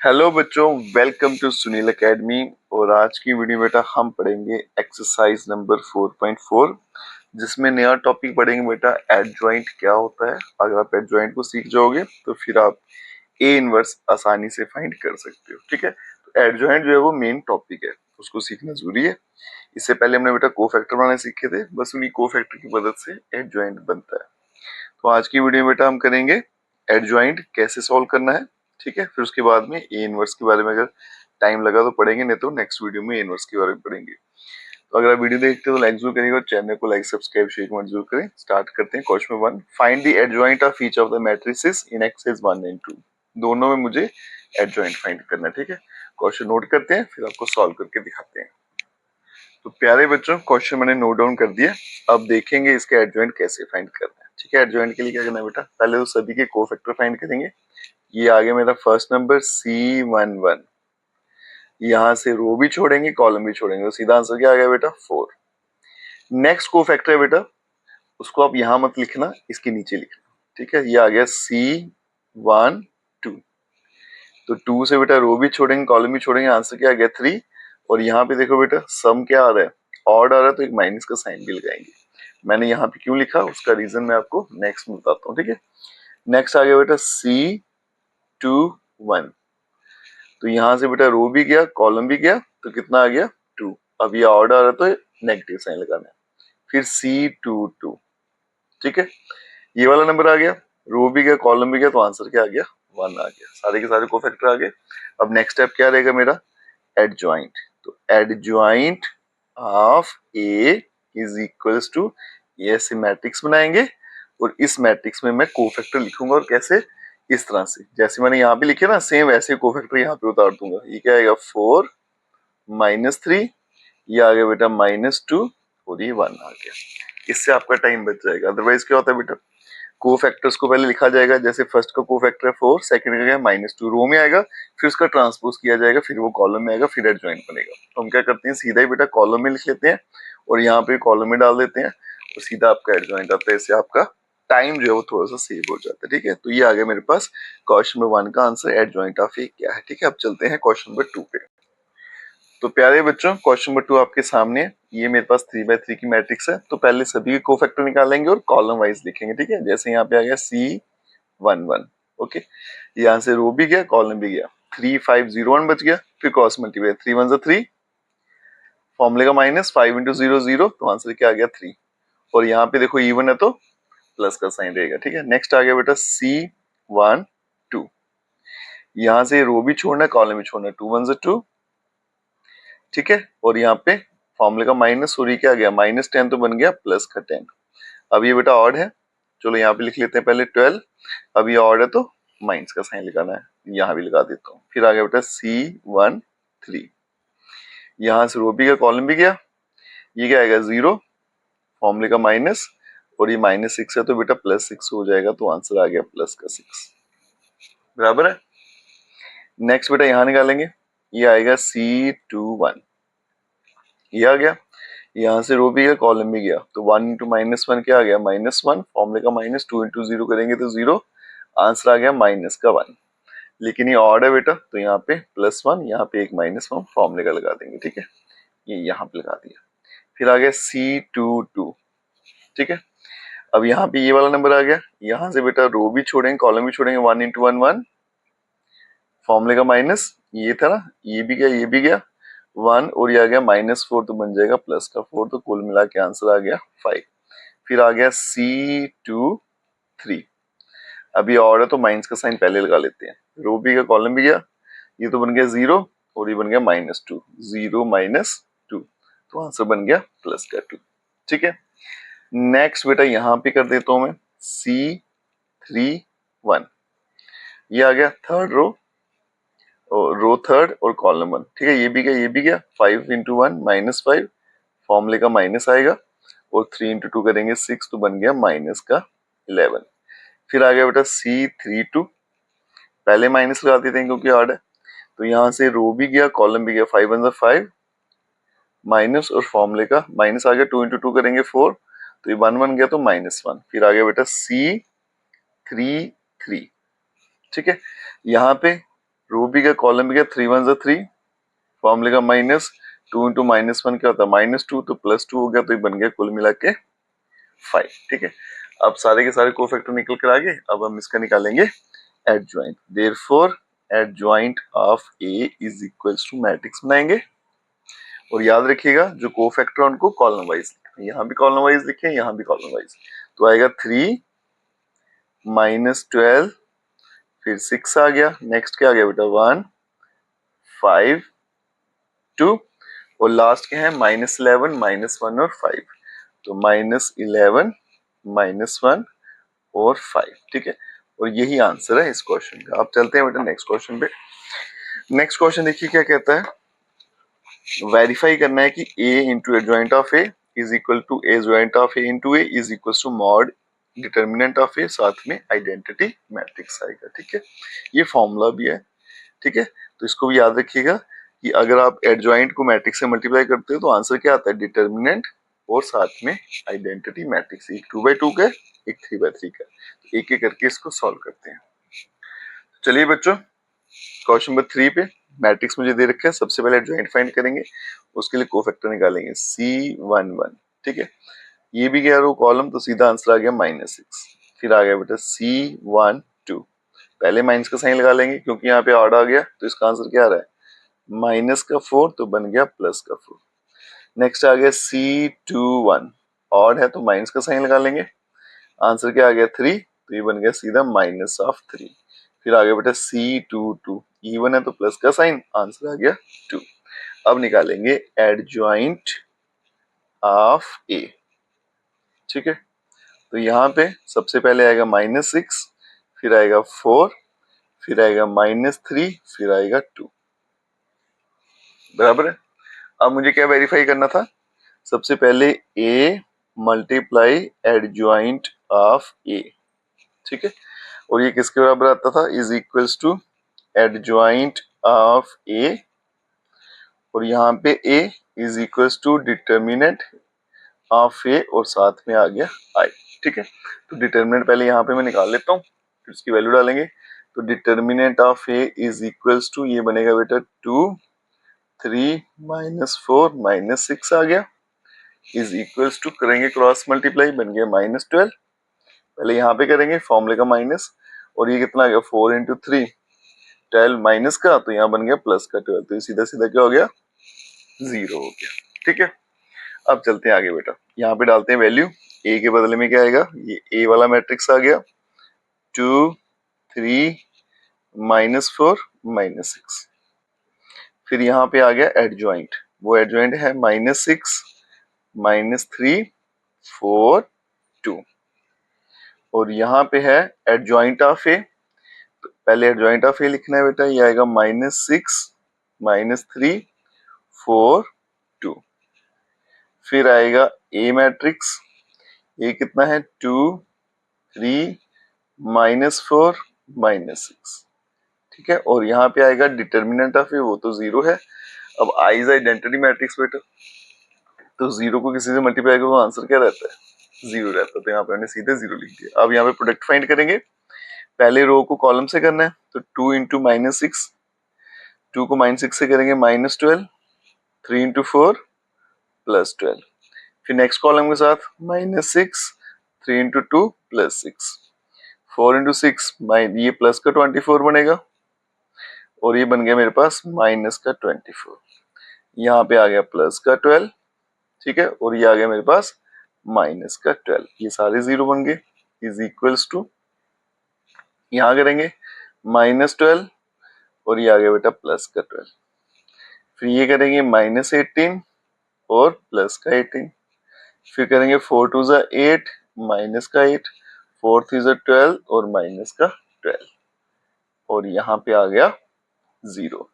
Hello बच्चों, welcome to Sunil academy. और आज की वीडियो बेटा हम पढ़ेंगे एक्सरसाइज नंबर 4.4, जिसमें नया टॉपिक पढ़ेंगे बेटा एडजॉइंट क्या होता है। अगर आप एडजॉइंट को सीख जाओगे तो फिर आप ए इनवर्स आसानी से फाइंड कर सकते हो। ठीक है, तो एडजॉइंट जो है वो मेन टॉपिक है, उसको सीखना जरूरी है। इससे पहले हमने बेटा कोफैक्टर बनाने सीखे थे, बस उन्हीं कोफैक्टर की मदद से एडजॉइंट बनता है। तो आज की वीडियो में बेटा हम करेंगे एडजॉइंट कैसे सॉल्व करना है। ठीक है, फिर उसके बाद में ए इनवर्स के बारे में अगर टाइम लगा तो पढ़ेंगे, नहीं तो नेक्स्ट वीडियो में ए इनवर्स के बारे में पढ़ेंगे। तो अगर आप वीडियो देखते हो तो लाइक जरूर करिएगा और चैनल को लाइक सब्सक्राइब शेयर कमेंट जरूर करें। स्टार्ट करते हैं question 1। Find the adjoint of each of the matrices in exercise 1 and 2। दोनों में मुझे एडजॉइंट फाइंड करना है। ठीक है, क्वेश्चन नोट करते हैं फिर आपको सॉल्व करके दिखाते हैं। तो प्यारे बच्चों, क्वेश्चन मैंने नोट डाउन कर दिया। अब देखेंगे इसका एडजॉइंट कैसे फाइंड करना है। ठीक है, एडजॉइंट के लिए क्या करना है बेटा, पहले तो सभी के कोफैक्टर फाइंड करेंगे। ये आ गया मेरा फर्स्ट नंबर C11। यहाँ से रो भी छोड़ेंगे कॉलम भी छोड़ेंगे, तो सीधा आंसर क्या आ गया बेटा 4। नेक्स्ट कोफैक्टर है बेटा, उसको आप यहाँ मत लिखना, इसके नीचे लिखना। ठीक है, ये आ गया C12। तो 2 से बेटा रो भी छोड़ेंगे कॉलम भी छोड़ेंगे, आंसर क्या आ गया 3। और यहाँ पे देखो बेटा सम क्या आ रहा है, ऑड आ रहा है, तो एक माइनस का साइन भी लगाएंगे। मैंने यहाँ पे क्यों लिखा उसका रीजन मैं आपको नेक्स्ट में बताता हूँ। ठीक है, नेक्स्ट आ गया बेटा C21। तो यहाँ से बेटा रो भी गया कॉलम भी गया, तो कितना आ गया 2। अब ये ऑड आ रहा है तो नेगेटिव साइन लगाना है। फिर C22। ठीक है, ये वाला नंबर आ गया, रो भी गया कॉलम भी गया, तो आंसर क्या आ गया 1 आ गया। सारे के सारे कोफैक्टर आ गए। अब नेक्स्ट स्टेप क्या रहेगा मेरा, एडजॉइंट। तो adjoint of A is equals to, ये ऐसे मैट्रिक्स बनाएंगे और इस मैट्रिक्स में मैं कोफैक्टर लिखूंगा। और कैसे, इस तरह से जैसे मैंने यहाँ पे लिखे ना, सेम वैसे कोफैक्टर यहाँ पे उतार दूंगा। ये क्या आएगा 4 -3, ये आ गया बेटा -2 और ये 1 आ गया। इससे आपका टाइम बच जाएगा। अदरवाइज क्या होता है बेटा, कोफैक्टर्स को पहले लिखा जाएगा, जैसे फर्स्ट का कोफैक्टर है 4, सेकंड का क्या -2 रो में आएगा, फिर उसका ट्रांसपोज किया जाएगा, फिर वो कॉलम में आएगा, फिर एडजॉइंट बनेगा। तो हम क्या करते हैं, सीधा ही बेटा कॉलम में लिख लेते हैं और यहाँ पे कॉलम में डाल देते हैं और सीधा आपका एडजॉइंट आता है। इससे आपका टाइम जो है वो थोड़ा सा सेव हो जाता है। ठीक है, तो ये आ गया मेरे पास क्वेश्चन नंबर 1 का आंसर, एडजॉइंट ऑफ ए क्या है। ठीक है, अब चलते हैं क्वेश्चन नंबर 2 पे। तो प्यारे बच्चों, क्वेश्चन नंबर 2 आपके सामने है। ये मेरे पास 3x3 की मैट्रिक्स है। तो पहले सभी के कोफैक्टर निकालेंगे और कॉलम वाइज लिखेंगे। ठीक है, जैसे यहाँ पे आ गया C11। ओके, यहाँ से रो भी गया कॉलम भी गया, 3501 बच गया। फिर क्रॉस मल्टीप्लाई, 3 1 जा 3, फॉर्मूले का माइनस, 5 इंटू 0 0, तो आंसर क्या आ गया 3। और यहाँ पे देखो इवन है तो प्लस का साइन रहेगा। ठीक है, नेक्स्ट आ गया बेटा C12। यहाँ से रो भी छोड़ना है कॉलम भी छोड़ना है, 2 1 जा 2। ठीक है, और यहाँ पे फॉर्मूले का माइनस, और ये क्या आ गया -10, तो बन गया प्लस का 10। अब ये बेटा ऑड है, चलो यहाँ पे लिख लेते हैं पहले 12। अब ये ऑड है तो माइनस का साइन लगाना है, यहाँ भी लगा देता हूँ। फिर आ गया बेटा C13। यहाँ से रो भी गया कॉलम भी गया, ये क्या आएगा 0, फॉर्मूले का माइनस, और ये -6 है तो बेटा +6 हो जाएगा, तो आंसर आ गया प्लस का 6। बराबर है। नेक्स्ट बेटा यहाँ निकालेंगे, ये आएगा C21। ये आ गया, यहाँ से रो भी गया कॉलम भी गया, तो 1 इंटू -1 क्या आ गया -1, फॉर्मूले का माइनस, 2 इंटू 0 करेंगे तो 0, आंसर आ गया -1। लेकिन ये ऑड है बेटा, तो यहाँ पे +1, यहाँ पे एक -1 फॉर्मूले का लगा देंगे। ठीक है, ये यहाँ पे लगा दिया। फिर आ गया C22। ठीक है, अब यहाँ पे ये वाला नंबर आ गया, यहाँ से बेटा रो भी छोड़ेंगे कॉलम भी छोड़ेंगे, 1 इंटू 1 1, फॉर्मूले का माइनस, ये था ना, ये भी गया ये भी गया 1, और ये आ गया -4, तो बन जाएगा प्लस का 4, तो कुल मिला के आंसर आ गया 5। फिर आ गया C23। अभी और है तो माइनस का साइन पहले लगा लेते हैं, रो भी गया कॉलम भी गया, ये तो बन गया 0 और ये बन गया -2, 0 -2, तो आंसर बन गया प्लस का 2। ठीक है, नेक्स्ट बेटा यहाँ पे कर देता हूं मैं C31। ये आ गया थर्ड रो, रो थर्ड और कॉलम 1। ठीक है, ये भी गया ये भी गया, 5 इंटू 1 -5, फॉर्मूले का माइनस आएगा, और 3 इंटू 2 करेंगे 6, तो बन गया माइनस का 11। फिर आ गया बेटा C32, पहले माइनस लगा देते हैं क्योंकि ऑड है, तो यहाँ से रो भी गया कॉलम भी गया, 5 1 5, माइनस और फॉर्मूले का माइनस आ गया, 2 इंटू 2 करेंगे 4, तो ये 1 1 गया तो -1। फिर आ गया बेटा C33। ठीक है, यहाँ पे रो भी गया कॉलम भी गया, 3 1 3, फॉर्मूले का माइनस, 2 इंटू -1 क्या होता है -2, तो +2 हो गया, तो ये बन गया कुल मिला के 5। ठीक है, अब सारे के सारे कोफैक्टर निकल कर आ गए। अब हम इसका निकालेंगे adjoint. Therefore adjoint of A is equals to, matrix बनाएंगे और याद रखिएगा जो कोफैक्टर उनको कॉलम वाइज, यहाँ भी कॉलम वाइज लिखे, यहाँ भी कॉलम वाइज, तो आएगा 3 -12, फिर 6 आ गया, नेक्स्ट क्या आ गया बेटा 1 5 2, और लास्ट क्या है -11 -1 और 5, तो -11 -1 और 5। ठीक है, और यही आंसर है इस क्वेश्चन का। अब चलते हैं बेटा नेक्स्ट क्वेश्चन पे। नेक्स्ट क्वेश्चन देखिए क्या कहता है, वेरीफाई करना है कि a into adjoint of a is equal to A joint of a into a is equal to mod determinant of a, साथ में आइडेंटिटी मैट्रिक्स आएगा। ठीक है, ये फॉर्मूला भी है। ठीक है, तो इसको भी याद रखिएगा कि अगर आप एडजॉइंट को मैट्रिक्स से मल्टीप्लाई करते हो तो आंसर क्या आता है, डिटर्मिनेंट और साथ में आइडेंटिटी मैट्रिक्स, एक 2/2 का, एक 3/3 का। तो एक एक करके इसको सॉल्व करते हैं। चलिए बच्चों, क्वेश्चन नंबर 3 पे मैट्रिक्स मुझे दे रखा है। सबसे पहले एडजॉइंट फाइंड करेंगे, उसके लिए कोफैक्टर निकालेंगे C11। ठीक है, ये भी गया रो कॉलम, तो सीधा आंसर आ गया -6। फिर आ गया बेटा C12, पहले माइनस का साइन लगा लेंगे क्योंकि यहाँ पे ऑड आ गया, तो इसका आंसर क्या आ रहा है -4, तो बन गया +4। नेक्स्ट आ गया C21, ऑड है तो माइनस का साइन लगा लेंगे, आंसर क्या आ गया 3, तो ये बन गया सीधा -3। फिर आ गया बेटा C22, इवन है तो प्लस का साइन, आंसर आ गया 2। अब निकालेंगे एडजॉइंट ऑफ ए। ठीक है, तो यहाँ पे सबसे पहले आएगा -6, फिर आएगा 4, फिर आएगा -3, फिर आएगा 2। बराबर है। अब मुझे क्या वेरीफाई करना था, सबसे पहले a multiply adjoint of a। ठीक है, और ये किसके बराबर आता था, is equals to adjoint of a, और यहाँ पे a is equals to determinant of a, और साथ में आ गया i। ठीक है, तो डिटर्मिनेंट पहले यहाँ पे मैं निकाल लेता हूँ, फिर इसकी वैल्यू डालेंगे। तो determinant of a is equals to, ये बनेगा बेटा 2 3 -4 -6 आ गया, इज इक्वल्स टू, करेंगे क्रॉस मल्टीप्लाई, बन गया -12। पहले यहाँ पे करेंगे फॉर्मूले का माइनस, और ये कितना आ गया 4 इंटू 3 12 माइनस का, तो यहाँ बन गया प्लस का 12, तो सीधा सीधा क्या हो गया 0 हो गया। ठीक है, अब चलते हैं आगे बेटा, यहाँ पे डालते हैं वैल्यू, ए के बदले में क्या आएगा, ये ए वाला मैट्रिक्स आ गया 2 3 -4 -6। फिर यहाँ पे आ गया एडजॉइंट, वो एडजॉइंट है -6 -3 4 2, और यहाँ पे है एडजॉइंट ऑफ ए। तो पहले एडजॉइंट ऑफ ए लिखना है बेटा, ये आएगा -6 -3 4 2। फिर आएगा ए मैट्रिक्स, ये कितना है 2 3 -4 -6। ठीक है, और यहाँ पे आएगा डिटर्मिनेंट ऑफ ए, वो तो 0 है। अब आई इज आइडेंटिटी मैट्रिक्स बेटा, तो 0 को किसी से मल्टीप्लाई करो तो आंसर क्या रहता है 0 रहता है, तो यहाँ पे हमने सीधे 0 लिख दिया। अब यहाँ पे प्रोडक्ट फाइंड करेंगे, पहले रो को कॉलम से करना है, तो 2 इंटू -6, 2 को -6 से करेंगे -12, 3 इंटू 4 +12, फिर नेक्स्ट कॉलम के साथ -6, 3 इंटू 2 +6, 4 इंटू 6, ये प्लस का 24 बनेगा, और ये बन गया मेरे पास माइनस का 24। यहाँ पे आ गया प्लस का 12। ठीक है, और ये आ गया मेरे पास माइनस का 12, ये सारे 0 बन गए, इज इक्वल्स टू, यहाँ करेंगे -12, और ये आ गया बेटा प्लस का 12, फिर ये करेंगे -18 और प्लस का 18, फिर करेंगे 4 2 ज़ा 8 माइनस का 8, 4 3 ज़ा 12 और माइनस का 12, और यहाँ पे आ गया 0।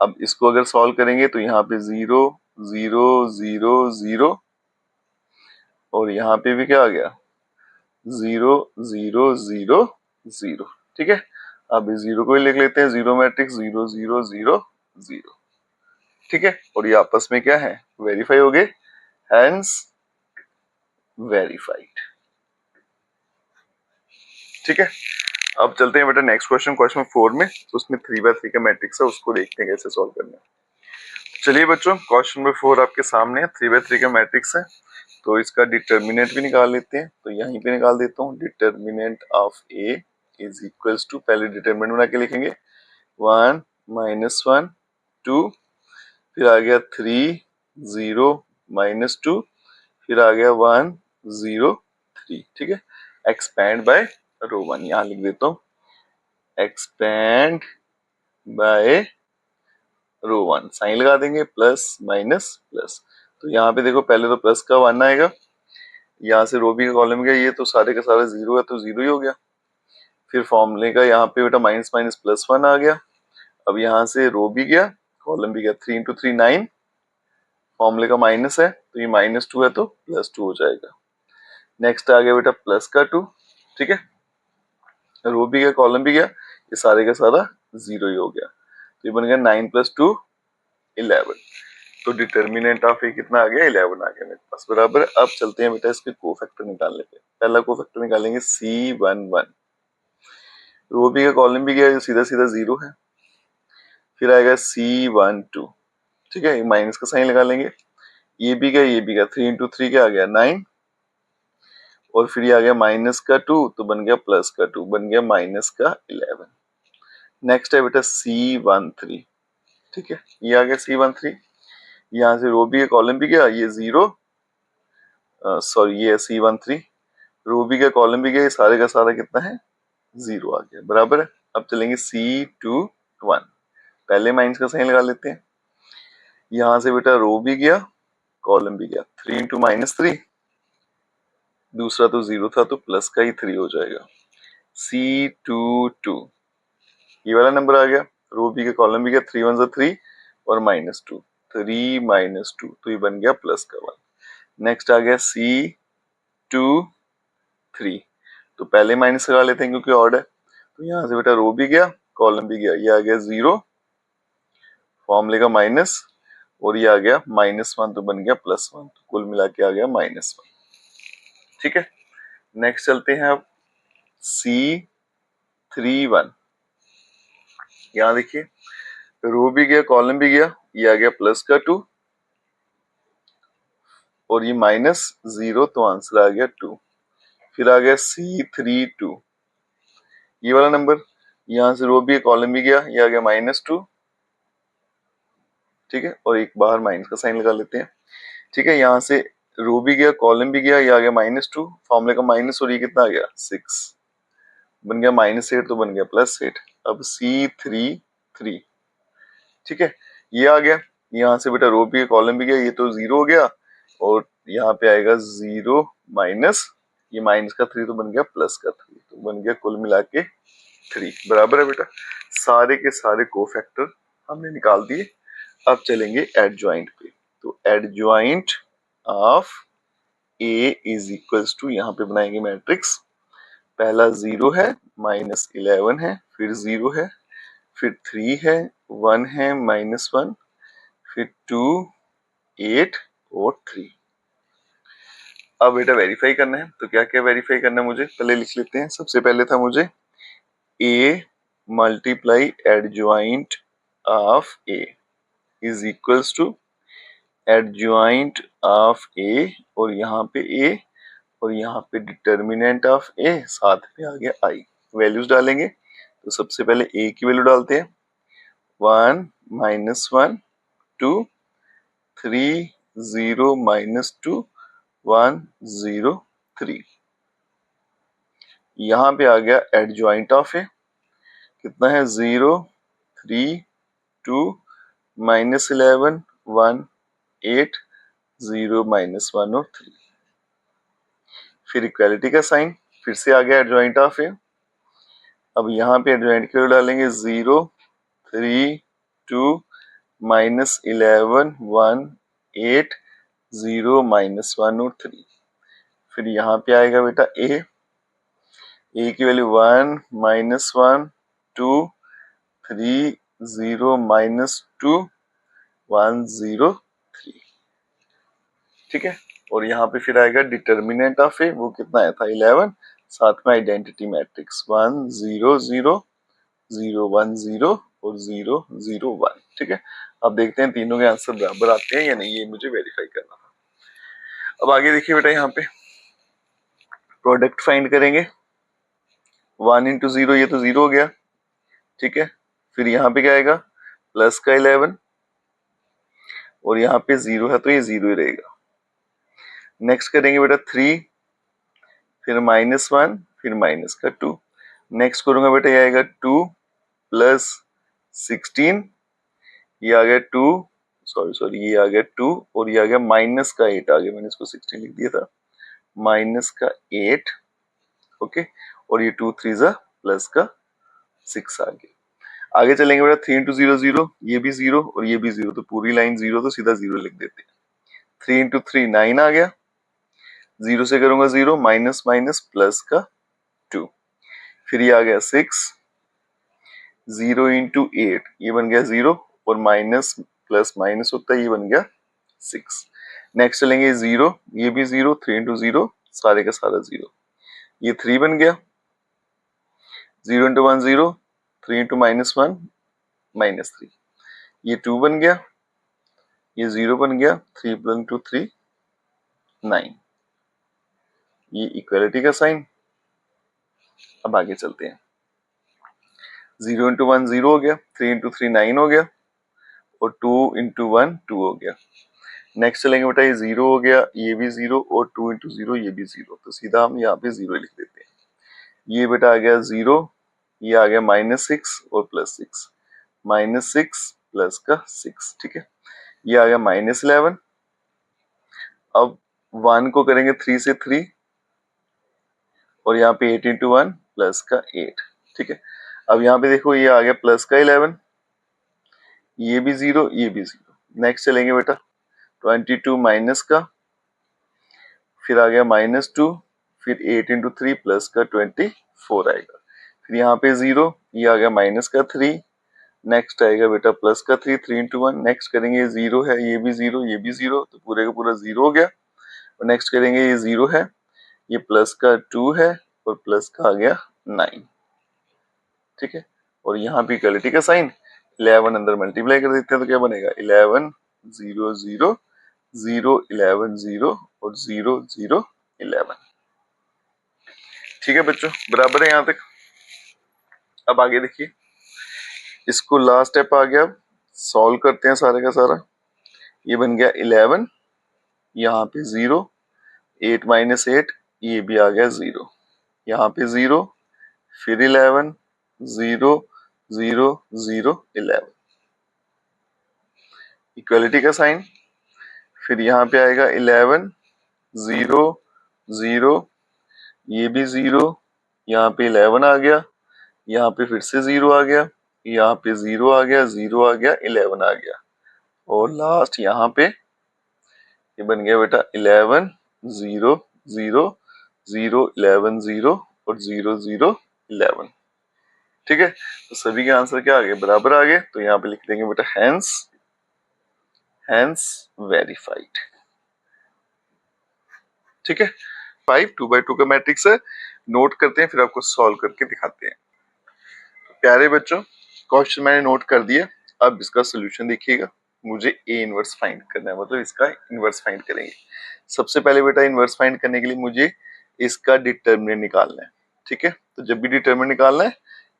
अब इसको अगर सॉल्व करेंगे तो यहाँ पे 0 0 0 0, और यहाँ पे भी क्या आ गया 0 0 0 0। ठीक है, अब इस 0 को ही लिख लेते हैं, 0 मैट्रिक्स 0 0 0 0। ठीक है, और ये आपस में क्या है वेरीफाई हो गए, हैंस वेरीफाइड। ठीक है, अब चलते हैं बेटा नेक्स्ट क्वेश्चन, क्वेश्चन 4 में। तो उसमें 3x3 का मैट्रिक्स है, उसको देखते हैं कैसे सॉल्व करना है। चलिए बच्चों, क्वेश्चन नंबर 4 आपके सामने है, 3x3 का मैट्रिक्स है। तो इसका डिटर्मिनेंट भी निकाल लेते हैं। तो यहीं पे निकाल देता हूँ, determinant of A is equals to, पहले डिटर्मिनेंट बना के लिखेंगे 1 -1 2, फिर आ गया 3 0 -2, फिर आ गया 1 0 3। ठीक है, एक्सपैंड बाय रो 1, यहाँ लिख देता हूँ एक्सपैंड बाय रो 1, साइन लगा देंगे प्लस माइनस प्लस। तो यहाँ पे देखो पहले तो प्लस का 1 आएगा, यहाँ से रो बी का कॉलम गया, ये तो सारे का सारा जीरो है तो जीरो ही हो गया। फिर फॉर्मूले का यहाँ पे बेटा माइनस माइनस प्लस 1 आ गया। अब यहाँ से रो भी गया कॉलम भी गया, 3 इंटू 3 9, फॉर्मूले का माइनस है तो ये -2 है तो +2 हो जाएगा। नेक्स्ट आ गया बेटा प्लस का 2, ठीक है, रो भी गया कॉलम भी गया, ये सारे का सारा जीरो ही हो गया। तो ये बन गया 9 + 2 11। तो डिटर्मिनेंट ऑफ ए कितना आ गया, 11 आ गया मेरे पास, बराबर। अब चलते हैं बेटा इसके कोफैक्टर निकालने पे। पहला कोफैक्टर निकालेंगे C11, रो भी गया कॉलम भी गया, सीधा सीधा जीरो है। फिर आएगा C12, ठीक है, माइनस का साइन लगा लेंगे, ये भी गया 3 इंटू 3 क्या आ गया 9, और फिर ये आ गया माइनस का 2 तो बन गया प्लस का 2, बन गया माइनस का 11। नेक्स्ट है बेटा C13, ठीक है, ये आ गया C13, यहाँ से रो भी गया कॉलम भी गया, ये जीरो, सॉरी ये C13, रो भी गया कॉलम भी गया, ये सारे का सारा कितना है जीरो आ गया, बराबर है। अब चलेंगे C21, पहले माइनस का साइन लगा लेते हैं, यहाँ से बेटा रो भी गया कॉलम भी गया, 3 इंटू -3, दूसरा तो जीरो था तो प्लस का ही 3 हो जाएगा। C22, ये वाला नंबर आ गया, रो भी गया कॉलम भी गया, 3 1 3 और -2, 3 -2 तो ये बन गया प्लस का 1। नेक्स्ट आ गया C23, तो पहले माइनस लगा लेते हैं क्योंकि ऑड है। तो यहाँ से बेटा रो भी गया कॉलम भी गया, ये आ गया जीरो, फॉर्मूले का माइनस, और ये आ गया -1 तो बन गया +1, तो कुल मिला के आ गया -1। ठीक है, नेक्स्ट चलते हैं अब C31, यहाँ देखिए रो भी गया कॉलम भी गया, ये आ गया प्लस का 2 और ये -0 तो आंसर आ गया 2। फिर आ गया C32, ये वाला नंबर, यहाँ से रो भी कॉलम भी गया, ये आ गया -2, ठीक है, और एक बाहर माइनस का साइन लगा लेते हैं। ठीक है, यहाँ से रो भी गया कॉलम भी गया, ये आ गया -2, फॉर्मूले का माइनस, और ये कितना आ गया 6, बन गया -8 तो बन गया +8। अब C33, ठीक है, ये आ गया, यहाँ से बेटा रो भी गया कॉलम भी गया, ये तो जीरो हो गया, और यहाँ पे आएगा जीरो माइनस, ये माइनस का 3 तो बन गया प्लस का 3, तो बन गया कुल मिला के 3, बराबर है बेटा। सारे के सारे कोफैक्टर हमने निकाल दिए। अब चलेंगे एडजॉइंट पे। तो adjoint of A is equals to, यहाँ पे बनाएंगे मैट्रिक्स, पहला 0 है, -11 है, फिर 0 है, फिर 3 है, 1 है, -1, फिर 2 8 और 3। अब बेटा वेरीफाई करना है, तो क्या क्या वेरीफाई करना है मुझे, पहले लिख लेते हैं। सबसे पहले था मुझे a multiply adjoint of a is equals to adjoint of a, और यहाँ पे a और यहाँ पे डिटर्मिनेंट ऑफ a, साथ में आ गया i। वैल्यूज डालेंगे, तो सबसे पहले a की वैल्यू डालते हैं, 1 -1 2 3 0 -2 1 0 3। यहाँ पे आ गया एडजॉइंट ऑफ ए, कितना है 0 3 2 -11 1 8 0 -1 और 3। फिर इक्वालिटी का साइन, फिर से आ गया एडजॉइंट ऑफ ए। अब यहाँ पे एडजॉइंट की वैल्यू डालेंगे, 0 3 2 -11 1 8 0 -1 और 3। फिर यहाँ पे आएगा बेटा ए की वैल्यू 1 -1 2 3 0 -2 1 0 3, ठीक है। और यहाँ पे फिर आएगा डिटर्मिनेंट ऑफ ए, वो कितना आया था 11, साथ में आइडेंटिटी मैट्रिक्स 1 0 0 0 1 0 और 0 0 1। ठीक है, अब देखते हैं तीनों के आंसर बराबर आते हैं या नहीं, ये मुझे वेरीफाई करना था। अब आगे देखिए बेटा, यहाँ पे प्रोडक्ट फाइंड करेंगे। 1 इंटू 0, ये तो 0 हो गया। ठीक है, फिर यहाँ पे क्या आएगा, प्लस का 11 और यहाँ पे 0 है तो ये 0 ही रहेगा। नेक्स्ट करेंगे बेटा 3, फिर -1, फिर माइनस का 2। नेक्स्ट करूंगा बेटा, ये आएगा 2 प्लस 16, ये आ गया 2, सॉरी ये आ गया 2 और ये आ गया माइनस का 8 आ गया, मैंने इसको 16 लिख दिया था, माइनस का 8। ओके, और ये 2 3 जा प्लस का 6 आ गया। आगे चलेंगे बेटा, 3 इंटू 0 0, ये भी 0 और ये भी 0, तो पूरी लाइन 0 तो सीधा 0 लिख देते हैं। 3 इंटू 3 9 आ गया, 0 से करूंगा 0, माइनस माइनस प्लस का 2। फिर ये आ गया 6, 0 इंटू 8, ये बन गया 0 और माइनस प्लस माइनस होता है, ये बन गया 6। नेक्स्ट चलेंगे 0, ये भी 0, 3 इंटू 0, सारे का सारा 0, ये 3 बन गया। 0 इंटू 1 0, 3 इंटू -1 -3, ये 2 बन गया, ये 0 बन गया, 3 इंटू 3 9, ये इक्वलिटी का साइन। अब आगे चलते हैं, 0 इंटू 1 0 हो गया, 3 इंटू 3 9 हो गया और 2 इंटू 1 2 हो गया। नेक्स्ट चलेंगे बेटा, ये 0 हो गया, ये भी 0 और 2 इंटू 0 ये भी 0, तो सीधा हम यहाँ पे 0 लिख देते हैं। ये बेटा आ गया 0, ये आ गया -6 और +6, -6 प्लस का 6। ठीक है, ये आ गया -11। अब 1 को करेंगे 3 से 3 और यहाँ पे 8 इंटू 1 प्लस का 8। ठीक है, अब यहाँ पे देखो, ये आ गया प्लस का 11, ये भी 0, ये भी 0। नेक्स्ट चलेंगे बेटा, 22 माइनस का, फिर आ गया -2, फिर 8 इंटू 3 प्लस का 24 आएगा। फिर यहाँ पे 0, ये आ गया माइनस का 3, नेक्स्ट आएगा बेटा प्लस का 3, 3 इंटू 1। नेक्स्ट करेंगे, 0 है, ये भी 0, ये भी 0, तो पूरे का पूरा 0 हो गया। और नेक्स्ट करेंगे, ये 0 है, ये प्लस का 2 है और प्लस का आ गया 9। ठीक है, और यहाँ पे इक्वलिटी का साइन, 11 अंदर मल्टीप्लाई कर देते हैं तो क्या बनेगा, 11 0 0 0 11 0 और 0 0 11। ठीक है बच्चों, बराबर है यहाँ तक। अब आगे देखिए, इसको लास्ट स्टेप आ गया, सॉल्व करते हैं सारे का सारा। ये बन गया 11, यहाँ पे 0, 8 माइनस 8, ये भी आ गया 0, यहाँ पे 0, फिर 11 0 0 0 11, इक्वलिटी का साइन। फिर यहाँ पे आएगा 11 0 0, ये भी 0, यहाँ पे 11 आ गया, यहाँ पे फिर से 0 आ गया, यहाँ पे 0 आ गया, 0 आ गया, 11 आ गया, और लास्ट यहाँ पे ये बन गया बेटा 11 0 0 0 11 0 और 0 0 11। ठीक है, तो सभी के आंसर क्या आ गए, बराबर आ गए। तो यहाँ पे लिख देंगे बेटा हैंस वेरीफाइड। ठीक है, 5 2x2 का मैट्रिक्स है, नोट करते हैं फिर आपको सॉल्व करके दिखाते हैं। तो प्यारे बच्चों, क्वेश्चन मैंने नोट कर दिया, अब इसका सोल्यूशन देखिएगा। मुझे ए इनवर्स फाइंड करना है, मतलब इसका इनवर्स फाइंड करेंगे। सबसे पहले बेटा इनवर्स फाइंड करने के लिए मुझे इसका डिटर्मिनेंट निकालना है। ठीक है, तो जब भी डिटर्मिनेंट निकालना है,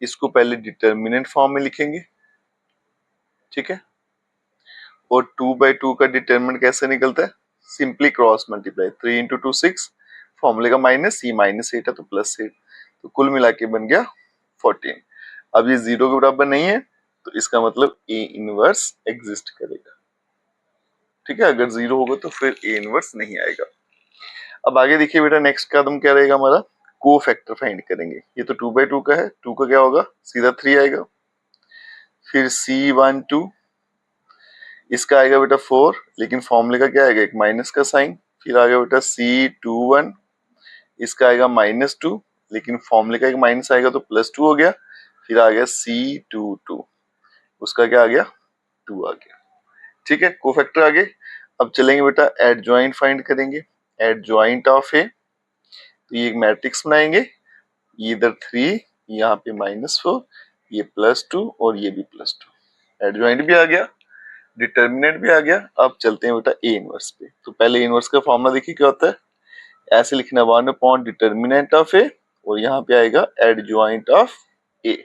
इसको पहले डिटर्मिनेंट फॉर्म में लिखेंगे। ठीक है, और 2/2 का डिटर्मिनेंट कैसे निकलता है, सिंपली क्रॉस मल्टीप्लाई, 3 इंटू 2 6, फॉर्मूले का माइनस, ये -8 है तो +8, तो कुल मिला के बन गया 14। अब ये 0 के बराबर नहीं है, तो इसका मतलब ए इनवर्स एग्जिस्ट करेगा। ठीक है, अगर 0 होगा तो फिर ए इनवर्स नहीं आएगा। अब आगे देखिए बेटा, नेक्स्ट कदम क्या रहेगा हमारा, को फैक्टर फाइंड करेंगे। ये तो 2/2 का है, 2 का क्या होगा, सीधा 3 आएगा। फिर C12, इसका आएगा बेटा 4, लेकिन फॉर्मूले का क्या आएगा, एक माइनस का साइन। फिर आएगा बेटा C21, इसका आएगा -2, लेकिन फॉर्मूले का एक माइनस आएगा तो +2 हो गया। फिर आ गया C22, उसका क्या आ गया, 2 आ गया। ठीक है, कोफैक्टर आगे। अब चलेंगे बेटा एडजॉइंट फाइंड करेंगे, एडजॉइंट ऑफ ए। तो ये एक मैट्रिक्स बनाएंगे, इधर 3, यहाँ पे -4, ये +2 और ये भी +2। एडजॉइंट भी आ गया, डिटर्मिनेंट भी आ गया। अब चलते हैं बेटा ए इनवर्स पे। तो पहले इनवर्स का फॉर्मूला देखिए क्या होता है, ऐसे लिखना 1 डिटर्मिनेंट ऑफ ए और यहाँ पे आएगा एडजॉइंट ऑफ ए।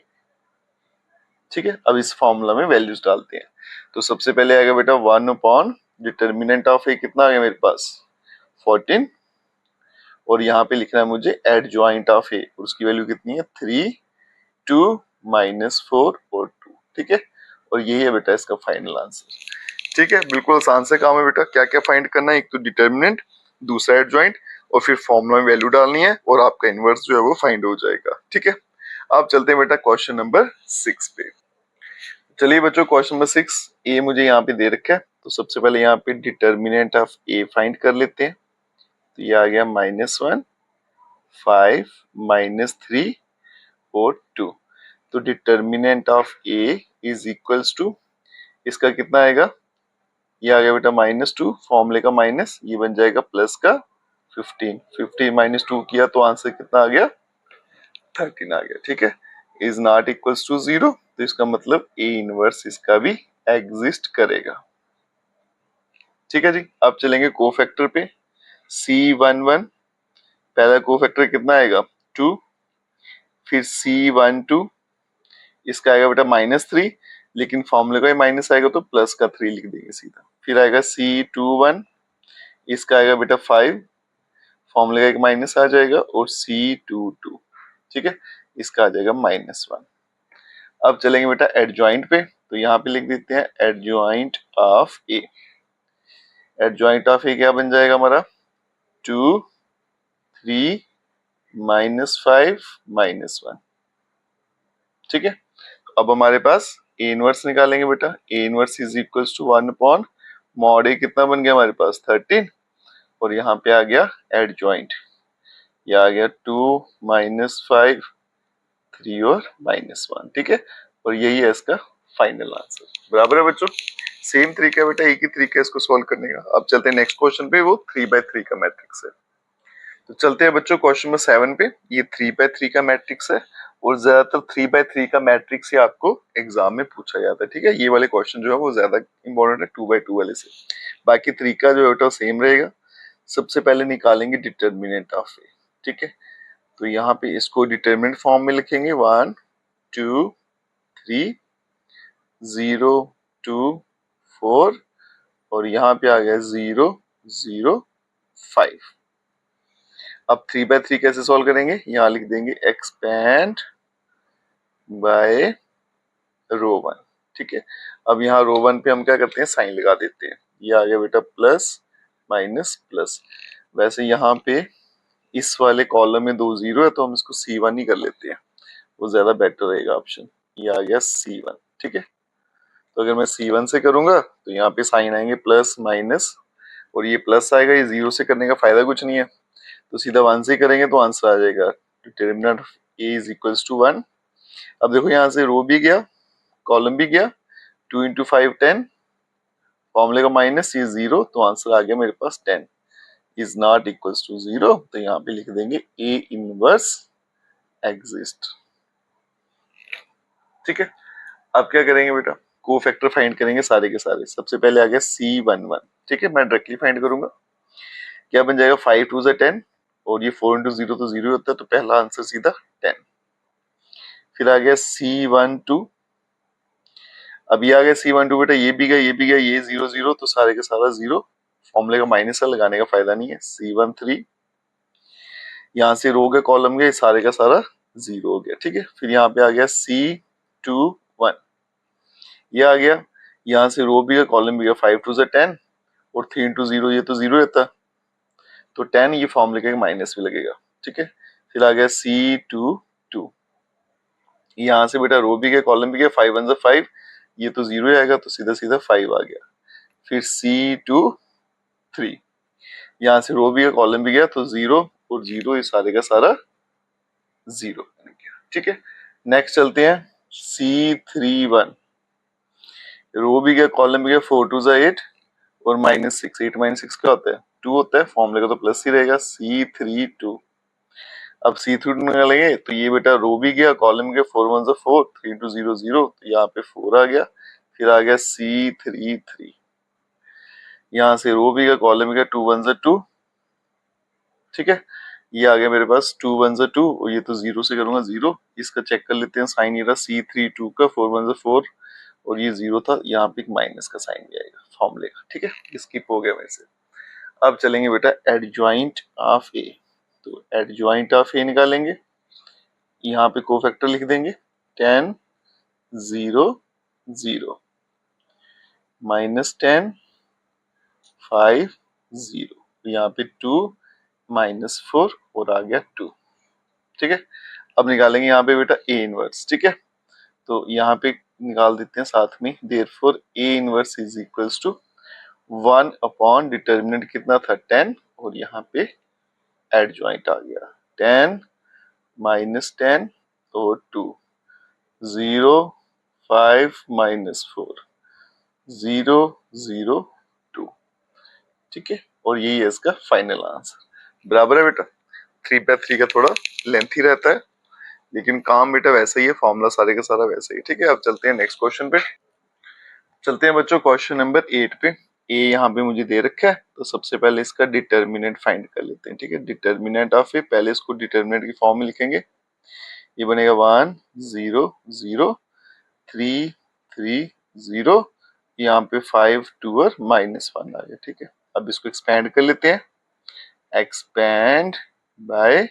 ठीक है, अब इस फॉर्मूला में वैल्यूज डालते हैं। तो सबसे पहले आएगा बेटा 1 डिटर्मिनेंट ऑफ ए, कितना आ गया मेरे पास 14, और यहाँ पे लिखना है मुझे एडजॉइंट ऑफ ए, उसकी वैल्यू कितनी है 3, 2, -4 और 2। ठीक है, और यही है बेटा इसका फाइनल आंसर। ठीक है, बिल्कुल आसान से काम है बेटा। क्या क्या फाइंड करना है, एक तो डिटर्मिनेंट, दूसरा एडजॉइंट, और फिर फॉर्मूला में वैल्यू डालनी है और आपका इनवर्स जो है वो फाइंड हो जाएगा। ठीक है, अब चलते हैं बेटा क्वेश्चन नंबर 6 पे। चलिए बच्चों, क्वेश्चन नंबर 6 ए मुझे यहाँ पे दे रखा है। तो सबसे पहले यहाँ पे डिटर्मिनेंट ऑफ ए फाइंड कर लेते हैं। तो ये आ गया -1, 5, -3 और 2। तो determinant of A is equals to, इसका कितना आएगा, ये आ गया बेटा -2, फॉर्मूले का माइनस, ये बन जाएगा प्लस का 15। 15 -2 किया तो आंसर कितना आ गया 13 आ गया। ठीक है, इज नॉट इक्वल्स टू 0, तो इसका मतलब ए इनवर्स इसका भी एग्जिस्ट करेगा। ठीक है जी, अब चलेंगे कोफैक्टर पे। C11 पहला कोफैक्टर कितना आएगा 2, फिर C12 इसका आएगा बेटा -3, लेकिन फॉर्मूले का ही माइनस आएगा तो प्लस का 3 लिख देंगे सीधा। फिर आएगा C21, इसका आएगा बेटा 5, फॉर्मूले का एक माइनस आ जाएगा, और C22, ठीक है, इसका आ जाएगा -1। अब चलेंगे बेटा एडजॉइंट पे। तो यहाँ पे लिख देते हैं adjoint of A. Adjoint of A क्या बन जाएगा हमारा 2, 3, -5, -1। ठीक है, अब हमारे पास ए इनवर्स निकालेंगे बेटा। A inverse is equals to 1/mod A, कितना बन गया हमारे पास 13, और यहाँ पे आ गया एडजॉइंट, ये आ गया 2, -5, 3 और -1। ठीक है, और यही है इसका फाइनल आंसर। बराबर है बच्चों, सेम तरीका है बेटा, एक ही तरीका है इसको सॉल्व करने का। अब चलते हैं नेक्स्ट क्वेश्चन पे, वो 3/3 का मैट्रिक्स है। तो चलते हैं बच्चों क्वेश्चन नंबर 7 पे। ये 3/3 का मैट्रिक्स है, और ज्यादातर 3/3 का मैट्रिक्स ही आपको एग्जाम में पूछा जाता है। ठीक है, ये वाले क्वेश्चन जो है वो ज्यादा इंपॉर्टेंट है 2/2 वाले से। बाकी तरीका जो है सेम रहेगा। सबसे पहले निकालेंगे डिटर्मिनेंट ऑफ ए। ठीक है, तो यहाँ पे इसको डिटर्मिनेंट फॉर्म में लिखेंगे 1, 2, 3, 0, 2, 4, और यहाँ पे आ गया 0, 0, 5। अब 3/3 कैसे सॉल्व करेंगे, यहाँ लिख देंगे एक्सपेंड बाय रो 1। ठीक है, अब यहाँ रो 1 पे हम क्या करते हैं, साइन लगा देते हैं। ये आ गया बेटा प्लस, माइनस, प्लस। वैसे यहाँ पे इस वाले कॉलम में 2 0 है, तो हम इसको C1 ही कर लेते हैं, वो ज्यादा बेटर रहेगा ऑप्शन। ये आ गया C1। ठीक है, तो अगर मैं C1 से करूंगा तो यहाँ पे साइन आएंगे प्लस, माइनस, और ये प्लस आएगा। ये 0 से करने का फायदा कुछ नहीं है, तो सीधा 1 से करेंगे तो आंसर आ जाएगा determinant of A is equals to 1। अब देखो यहाँ से रो भी गया, कॉलम भी गया, 2 × 5 10, फॉर्मूले का माइनस, ये 0, तो आंसर आ गया मेरे पास 10 इज नॉट इक्वल्स टू 0। तो यहाँ पे लिख देंगे ए इनवर्स एग्जिस्ट। ठीक है, अब क्या करेंगे बेटा, कोफैक्टर फाइंड करेंगे सारे के सारे। सबसे पहले आ गया C11। ठीक है, मैं डायरेक्टली फाइंड करूंगा। क्या बन जाएगा 5 2 10, और ये 4 × 0 तो 0 होता है, तो पहला आंसर सीधा 10। फिर आ गया C12। अब ये आ गया C12 बेटा, ये भी गया, ये भी गया, ये 0 0, तो सारे का सारा 0, फॉर्मूले का माइनस है, लगाने का फायदा नहीं है। C13, यहाँ से रो के कॉलम गए, सारे का सारा 0 हो गया। ठीक है, फिर यहाँ पे आ गया C21, ये आ गया, यहाँ से रो भी गया, कॉलम भी गया, 5 2 10, और 3 × 0, ये तो 0 रहता, तो 10, ये फॉर्मूले का माइनस भी लगेगा। ठीक है, फिर आ गया C22, यहाँ से बेटा रो भी गया, कॉलम भी गया, 5 1 5, ये तो 0 आएगा, तो सीधा सीधा 5 आ गया। फिर C23, यहाँ से रो भी गया, कॉलम भी गया, तो 0 और 0, ये सारे का सारा 0 बन गया। ठीक है, नेक्स्ट चलते हैं C31, रो भी गया, कॉलम भी गया, 4 2 8, और -6, 8 - 6 क्या होता है 2 होता है, फॉर्मूले का तो प्लस ही रहेगा। C32, अब C3 निकालेंगे तो ये बेटा रो भी गया, कॉलम गया, 4 1 4, 3 into 0 0, तो यहाँ पे 4 आ गया, फिर आ गया C3 यहाँ से रो भी गया, कॉलम गया, 2 1 2, ठीक है। ये आ गया मेरे पास 2 1 2, और ये तो 0 से करूंगा 0, इसका चेक कर लेते हैं साइन, ये रहा C3 2 का, 4 1 4, और ये 0 था, यहाँ पे एक माइनस का साइन भी आएगा फॉर्मूले का, ठीक है। स्किप हो गया मेरे से। अब चलेंगे बेटा एडजॉइंट ऑफ ए, तो एडजॉइंट ऑफ ए निकालेंगे, यहाँ पे कोफैक्टर लिख देंगे 10 0 0 माइनस 10 5 0, यहाँ पे 2 माइनस 4 और आ गया 2, ठीक है। अब निकालेंगे यहाँ पे बेटा ए इनवर्स, ठीक है। तो यहाँ पे निकाल देते हैं साथ में, therefore A inverse is equals to 1 upon determinant कितना था 10, और यहाँ पे एडजॉइंट आ गया 10 माइनस 10 और 2, 0 5 माइनस 4, 0 0 2, ठीक है। और यही है इसका फाइनल आंसर। बराबर है बेटा, 3/3 का थोड़ा लेंथी रहता है, लेकिन काम बेटा वैसा ही है, फॉर्मूला सारे का सारा वैसा ही, ठीक है। अब चलते हैं नेक्स्ट क्वेश्चन पे। चलते हैं बच्चों क्वेश्चन नंबर 8 पे। ए यहाँ पे मुझे दे रखा है, तो सबसे पहले इसका डिटर्मिनेंट फाइंड कर लेते हैं, ठीक है। डिटर्मिनेंट ऑफ ए, पहले इसको डिटर्मिनेंट की फॉर्म में लिखेंगे, ये बनेगा 1 0 0 3 3 0, यहाँ पे 5 2 और -1 आ गया, ठीक है। अब इसको एक्सपेंड कर लेते हैं, एक्सपेंड बाय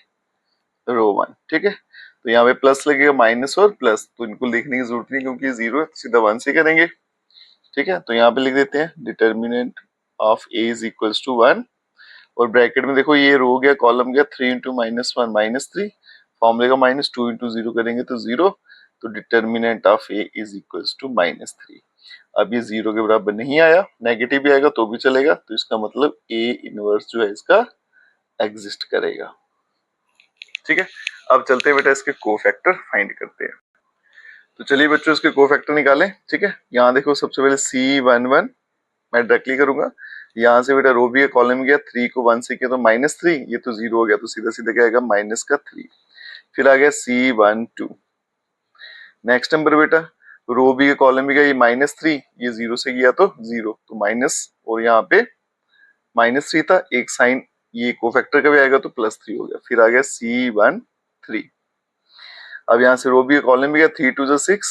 रो 1, ठीक है। तो यहाँ पे प्लस लगेगा, माइनस और प्लस, तो इनको लिखने की जरूरत नहीं क्योंकि 0 है, सीधा 1 से करेंगे, ठीक है। तो यहाँ पे लिख देते हैं determinant of A is equals to 1, और ब्रैकेट में देखो ये रो गया, कॉलम गया, 3 इंटू -1 -3, फॉर्मूले का -2 इंटू 0 करेंगे तो 0, तो determinant of A is equals to -3। अब ये 0 के बराबर नहीं आया, नेगेटिव भी आएगा तो भी चलेगा, तो इसका मतलब ए इनवर्स जो है इसका एग्जिस्ट करेगा, ठीक है। अब चलते हैं बेटा इसके कोफैक्टर फाइंड करते हैं। तो चलिए बच्चों इसके कोफैक्टर निकालें, ठीक है। यहाँ देखो सबसे पहले C11 मैं डायरेक्टली करूंगा, यहाँ से बेटा रो भी है, कॉलम गया, 3 को 1 से किया तो -3, ये तो 0 हो गया, तो सीधा सीधा क्या आएगा -3, फिर आ गया C12। नेक्स्ट नंबर बेटा रो भी है, कॉलम भी गया, ये -3, ये 0 से गया तो 0, तो माइनस, और यहाँ पे -3 था, एक साइन ये कोफैक्टर का भी आएगा तो +3 हो गया, फिर आ गया C13। अब यहाँ से रो भी कॉलम भी गया, 3 2 जा 6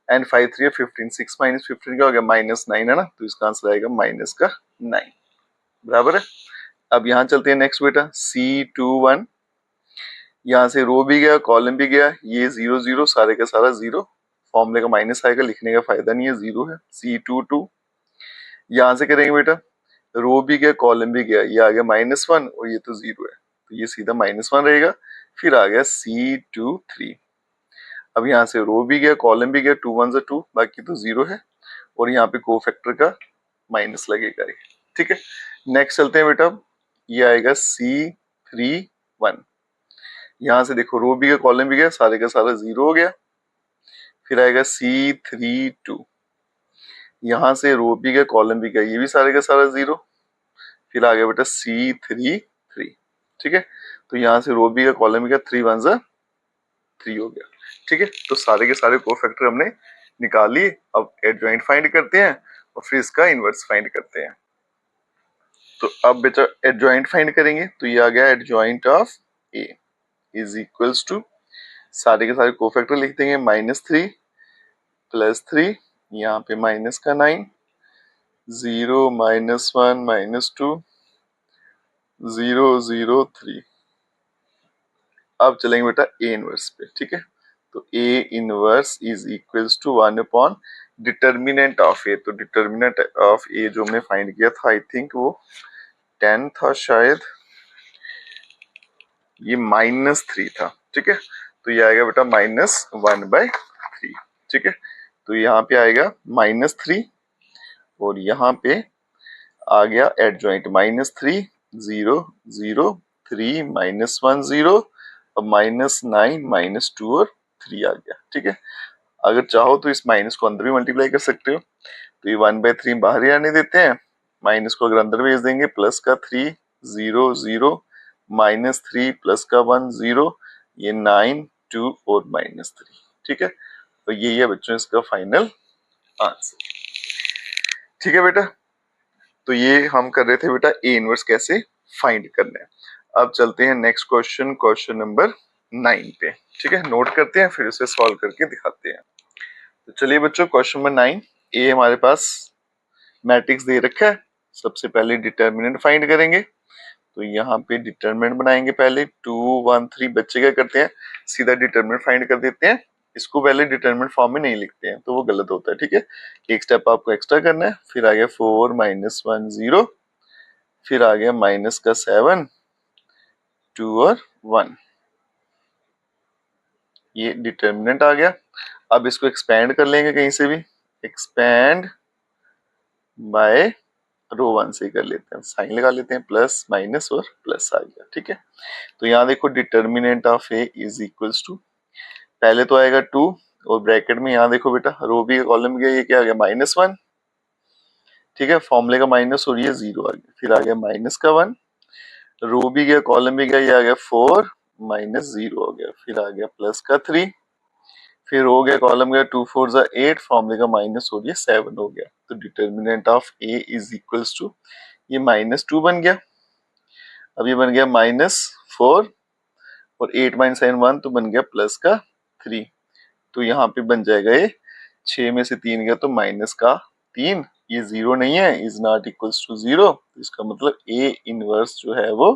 एंड 5 3 15, 6 माइनस 15 क्या हो गया -9 है ना, तो इसका आंसर आएगा -9, बराबर है। अब यहाँ चलते हैं नेक्स्ट बेटा C21, यहाँ से रो भी गया, कॉलम भी गया, ये 0 0 सारे का सारा 0, फॉर्मूले का माइनस आएगा, लिखने का फायदा नहीं है, 0 है। C22 यहाँ से करेंगे बेटा, रो भी गया, कॉलम भी गया, ये आ गया -1 और ये तो 0 है, तो ये सीधा -1 रहेगा, फिर आ गया C23। अब यहाँ से रो भी गया, कॉलम भी गया, 2 1 2, बाकी तो 0 है, और यहाँ पे कोफैक्टर का माइनस लगेगा, ठीक है। नेक्स्ट चलते हैं बेटा, ये आएगा C31, यहाँ से देखो रो भी गया, कॉलम भी गया, सारे का सारा 0 हो गया, फिर आएगा C32, यहाँ से रो भी गया, कॉलम भी गया, ये भी सारे का सारा 0, फिर आ गया बेटा C33, ठीक है। तो यहाँ से रो भी गया, कॉलम भी गया, 3 1 3 हो गया, ठीक है। तो सारे के सारे कोफैक्टर हमने निकाल लिए। अब एडजॉइंट फाइंड करते हैं और फिर इसका इनवर्स फाइंड करते हैं। तो अब बेटा एडजॉइंट फाइंड करेंगे, तो ये आ गया adjoint of A is equals to, सारे के सारे कोफैक्टर लिख देंगे, -3 +3, यहाँ पे माइनस का 9, 0 -1 -2 0 0 3। अब चलेंगे बेटा ए इनवर्स पे, ठीक है। तो A inverse is equals to 1 upon determinant of A, तो डिटर्मिनेंट ऑफ ए जो हमने फाइंड किया था, आई थिंक वो 10 था शायद, ये -3 था, ठीक है। तो ये आएगा बेटा -1/3, ठीक है। तो यहाँ पे आएगा -3, और यहाँ पे आ गया एडजॉइंट -3 0 0 3 -1 0, अब -9 -2 और 3 आ गया, ठीक है। अगर चाहो तो इस माइनस को अंदर भी मल्टीप्लाई कर सकते हो, तो ये 1/3 बाहर ही आने देते हैं, माइनस को अगर अंदर भेज देंगे, प्लस का 3 0 0 -3 प्लस का 1 0, ये 9 2 और -3। ठीक है, तो यही है बच्चों इसका फाइनल आंसर। ठीक है बेटा, तो ये हम कर रहे थे बेटा ए इनवर्स कैसे फाइंड करना है। अब चलते हैं नेक्स्ट क्वेश्चन, क्वेश्चन नंबर 9 पे। ठीक है, नोट करते हैं फिर उसे सॉल्व करके दिखाते हैं। तो चलिए बच्चों, क्वेश्चन नंबर 9, ए हमारे पास मैट्रिक्स दे रखा है। सबसे पहले डिटर्मिनेंट फाइंड करेंगे, तो यहाँ पे डिटर्मिनेंट बनाएंगे। पहले 2 1 3 बच्चे क्या करते हैं, सीधा डिटर्मिनेंट फाइंड कर देते हैं। इसको पहले डिटर्मिनेंट फॉर्म में नहीं लिखते हैं, तो वो गलत होता है। ठीक है, एक स्टेप आपको एक्स्ट्रा करना है। फिर आ गया 4 -1 0, फिर आ गया माइनस का 7 2 और 1, ये डिटर्मिनेंट आ गया। अब इसको एक्सपेंड कर लेंगे कहीं से भी, एक्सपेंड बाय रो 1 से कर लेते हैं, साइन लगा लेते हैं, प्लस माइनस और प्लस आ गया। ठीक है, तो यहाँ देखो determinant of A is equals to, पहले तो आएगा 2 और ब्रैकेट में यहाँ देखो बेटा रो बी का कॉलम गया, ये क्या आ गया -1। ठीक है, फॉर्मूले का माइनस और ये 0 आ गया। फिर आ गया माइनस का 1, रो भी गया कॉलम भी गया, ये आ गया 4 -0 हो गया। फिर आ गया प्लस का 3, फिर हो गया कॉलम गया 2 4 जा 8, फॉर्मूले का माइनस हो गया 7 हो गया। तो determinant of A is equals to, ये -2 बन गया, अब ये बन गया -4 और 8 - 7 1, तो बन गया प्लस का 3। तो यहाँ पे बन जाएगा ये 6 में से 3 गया तो माइनस का 3, ये 0 नहीं है, इज नॉट इक्वल्स टू 0। तो इसका मतलब ए इनवर्स जो है वो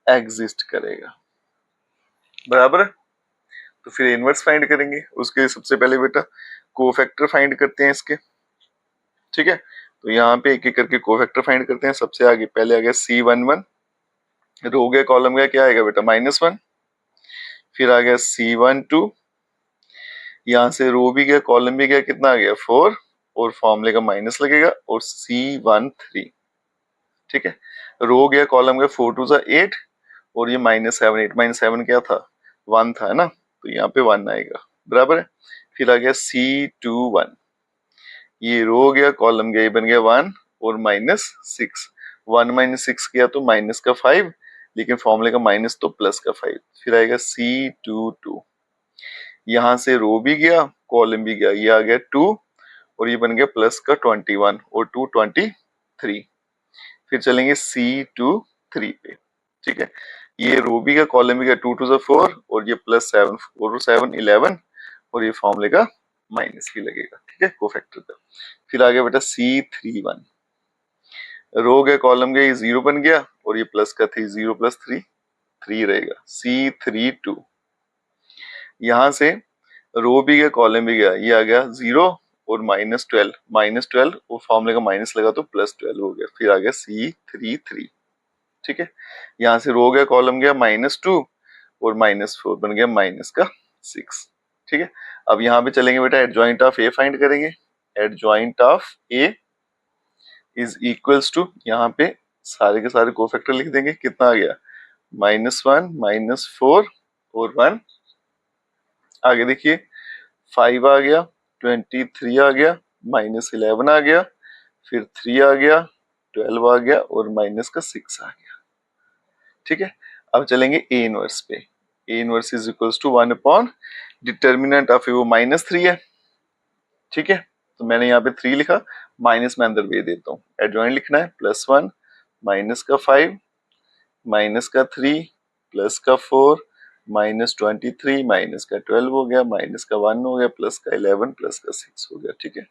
एग्जिस्ट करेगा। बराबर है, तो फिर इनवर्स फाइंड करेंगे। उसके लिए सबसे पहले बेटा कोफैक्टर फाइंड करते हैं इसके। ठीक है, तो यहाँ पे एक एक करके कोफैक्टर फाइंड करते हैं। सबसे आगे पहले आ गया C11, रो गया कॉलम गया, क्या आएगा बेटा -1। फिर आ गया C12, यहाँ से रो भी गया कॉलम भी गया, कितना आ गया 4 और फॉर्मूले का माइनस लगेगा, और C13। ठीक है, रो गया कॉलम गया 4 2 8 और ये -7, 8 - 7 क्या था 1 था, है ना, तो यहाँ पे 1 आएगा। बराबर है, फिर आ गया C21, ये रो गया कॉलम गया, ये बन गया 1 और -6, 1 - 6 किया तो माइनस का 5, लेकिन फॉर्मूले का माइनस तो प्लस का 5। फिर आएगा C22, यहाँ से रो भी गया कॉलम भी गया, ये आ गया 2 और ये बन गया प्लस का 21 और 2 23। फिर चलेंगे C23 पे। ठीक है, ये रो भी का कॉलम भी का 2 2 4 और ये प्लस 7 4 7 11 और ये फॉर्मूले का माइनस भी लगेगा। ठीक है, कोफैक्टर का। फिर आ गया बेटा C31, रो गया कॉलम गया, ये 0 बन गया और ये प्लस का 3, 0 + 3 3 रहेगा। C32, यहाँ से रो भी गया कॉलम भी गया, ये आ गया 0 और -12 और फॉर्मूले का माइनस लगा तो +12 हो गया। फिर आ गया C33। ठीक है, यहाँ से रो गया कॉलम गया -2 और -4 बन गया -6। ठीक है, अब यहाँ पे चलेंगे बेटा एडजॉइंट ऑफ ए फाइंड करेंगे। Adjoint of A is equals to, यहाँ पे सारे के सारे कोफैक्टर लिख देंगे, कितना आ गया -1 -4 और 1, आगे देखिए 5 आ गया, 23 आ गया, -11 आ गया, फिर 3 आ गया, 12 आ गया और माइनस का 6 आ गया। ठीक है, अब चलेंगे ए इनवर्स पे। A inverse is equals to 1 upon determinant of A वो -3 है। ठीक है, तो मैंने यहाँ पे 3 लिखा, माइनस में अंदर दे देता हूँ, एडजॉइंट लिखना है +1 माइनस का 5 माइनस का 3 प्लस का 4 -23 माइनस का 12 हो गया, माइनस का 1 हो गया, प्लस का 11 प्लस का 6 हो गया। ठीक है,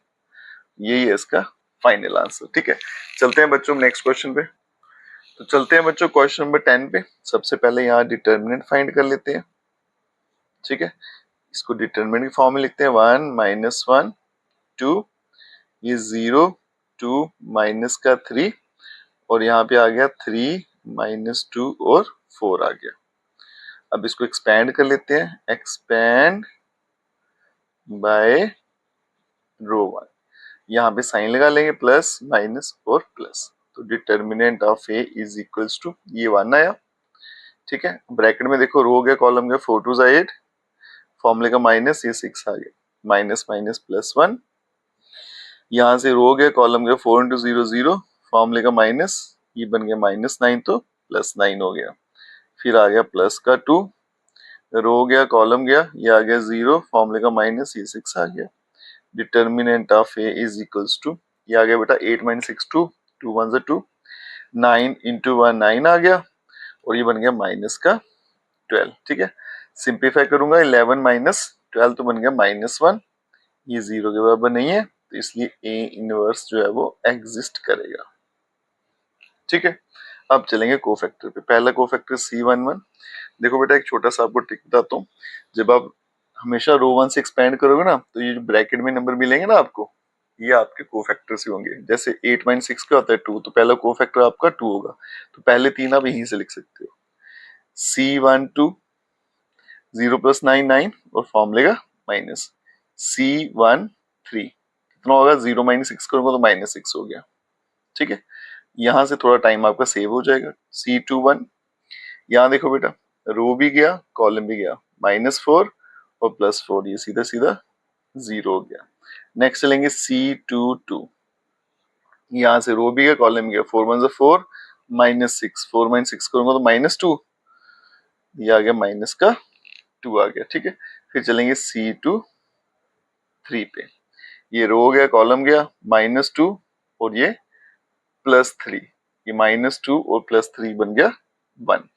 यही है इसका फाइनल आंसर। ठीक है, चलते हैं बच्चों नेक्स्ट क्वेश्चन पे। तो चलते हैं बच्चों क्वेश्चन नंबर 10 पे। सबसे पहले यहाँ डिटर्मिनेंट फाइंड कर लेते हैं। ठीक है, इसको डिटर्मिनेंट की फॉर्म में लिखते हैं 1 -1 2, ये 0 2 माइनस का 3 और यहाँ पे आ गया 3 -2 और 4 आ गया। अब इसको एक्सपेंड कर लेते हैं, एक्सपेंड बाय रो 1, यहाँ पे साइन लगा लेंगे प्लस माइनस और प्लस, तो determinant of A is equals to, ये 1 आया। ठीक है, ब्रैकेट में देखो रो गया कॉलम गया 4 2 8, फॉर्मूले का माइनस, ये 6 आ गया, माइनस माइनस +1, यहाँ से रो गया कॉलम गया 4 × 0 0, फॉर्मूले का माइनस, ये बन गया -9 तो +9 हो गया। फिर आ गया प्लस का 2, रो गया कॉलम गया, ये आ गया 0, फॉर्मूले का माइनस, ये 6 आ गया। Determinant of A is equals to, ये आ गया बेटा 8 माइनस 6 2, 2 1 2, 9 इंटू 1 9 आ गया, और ये बन गया माइनस का 12। ठीक है, सिंप्लीफाई करूंगा 11 माइनस 12 तो बन गया -1, ये 0 के बराबर नहीं है, तो इसलिए ए इनवर्स जो है वो एग्जिस्ट करेगा। ठीक है, अब चलेंगे कोफैक्टर पे। पहला कोफैक्टर C11। देखो बेटा एक छोटा सा आपको ट्रिक बताता हूँ, जब आप हमेशा रो 1 से एक्सपेंड करोगे ना, तो ये जो ब्रैकेट में नंबर मिलेंगे ना आपको, ये आपके कोफैक्टर्स ही होंगे। जैसे 8 माइनस 6 का होता है 2, तो पहला कोफैक्टर आपका 2 होगा, तो पहले 3 आप यहीं से लिख सकते हो। C12 0 प्लस 9 9, और फॉर्मूले का माइनस। C13 कितना होगा, 0 माइनस 6 करूंगा तो -6 हो गया। ठीक है, यहां से थोड़ा टाइम आपका सेव हो जाएगा। C21, यहाँ देखो बेटा रो भी गया कॉलम भी गया, -4 और +4, ये सीधा सीधा 0 हो गया। नेक्स्ट चलेंगे C22, यहाँ से रो भी गया कॉलम गया, 4 1 4, -6, 4 माइनस 6 करूंगा तो -2, ये आ गया माइनस का 2 आ गया। ठीक है, फिर चलेंगे C23 पे, ये रो गया कॉलम गया, -2 और ये +3, ये -2 और +3 बन गया 1।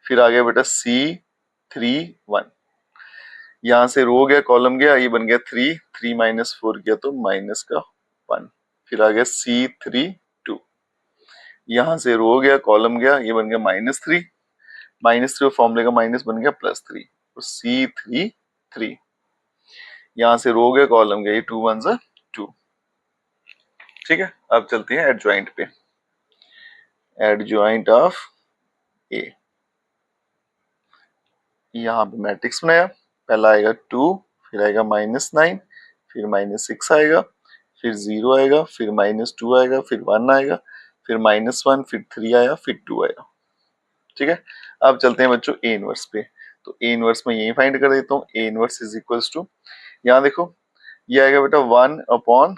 फिर आ गया बेटा C31, यहाँ से रो गया कॉलम गया, ये बन गया 3, 3 माइनस 4 किया तो माइनस का 1। फिर आ गया C32, यहाँ से रो गया कॉलम गया, ये बन गया -3, -3 और फॉर्मूले का माइनस बन गया +3, तो C33, यहाँ से रो गया कॉलम गया, ये 2 1 2। ठीक है, अब चलते हैं एडजॉइंट पे। एडजॉइंट ऑफ ए, यहाँ पे मैट्रिक्स बनाया, पहला आएगा 2, फिर आएगा -9, फिर -6 आएगा, फिर 0 आएगा, फिर -2 आएगा, फिर 1 आएगा, फिर -1, फिर 3 आया, फिर 2 आएगा। ठीक है, अब चलते हैं बच्चों ए इनवर्स पे। तो ए इनवर्स में यही फाइंड कर देता हूँ, A inverse is equals to, यहाँ देखो ये आएगा बेटा 1 अपॉन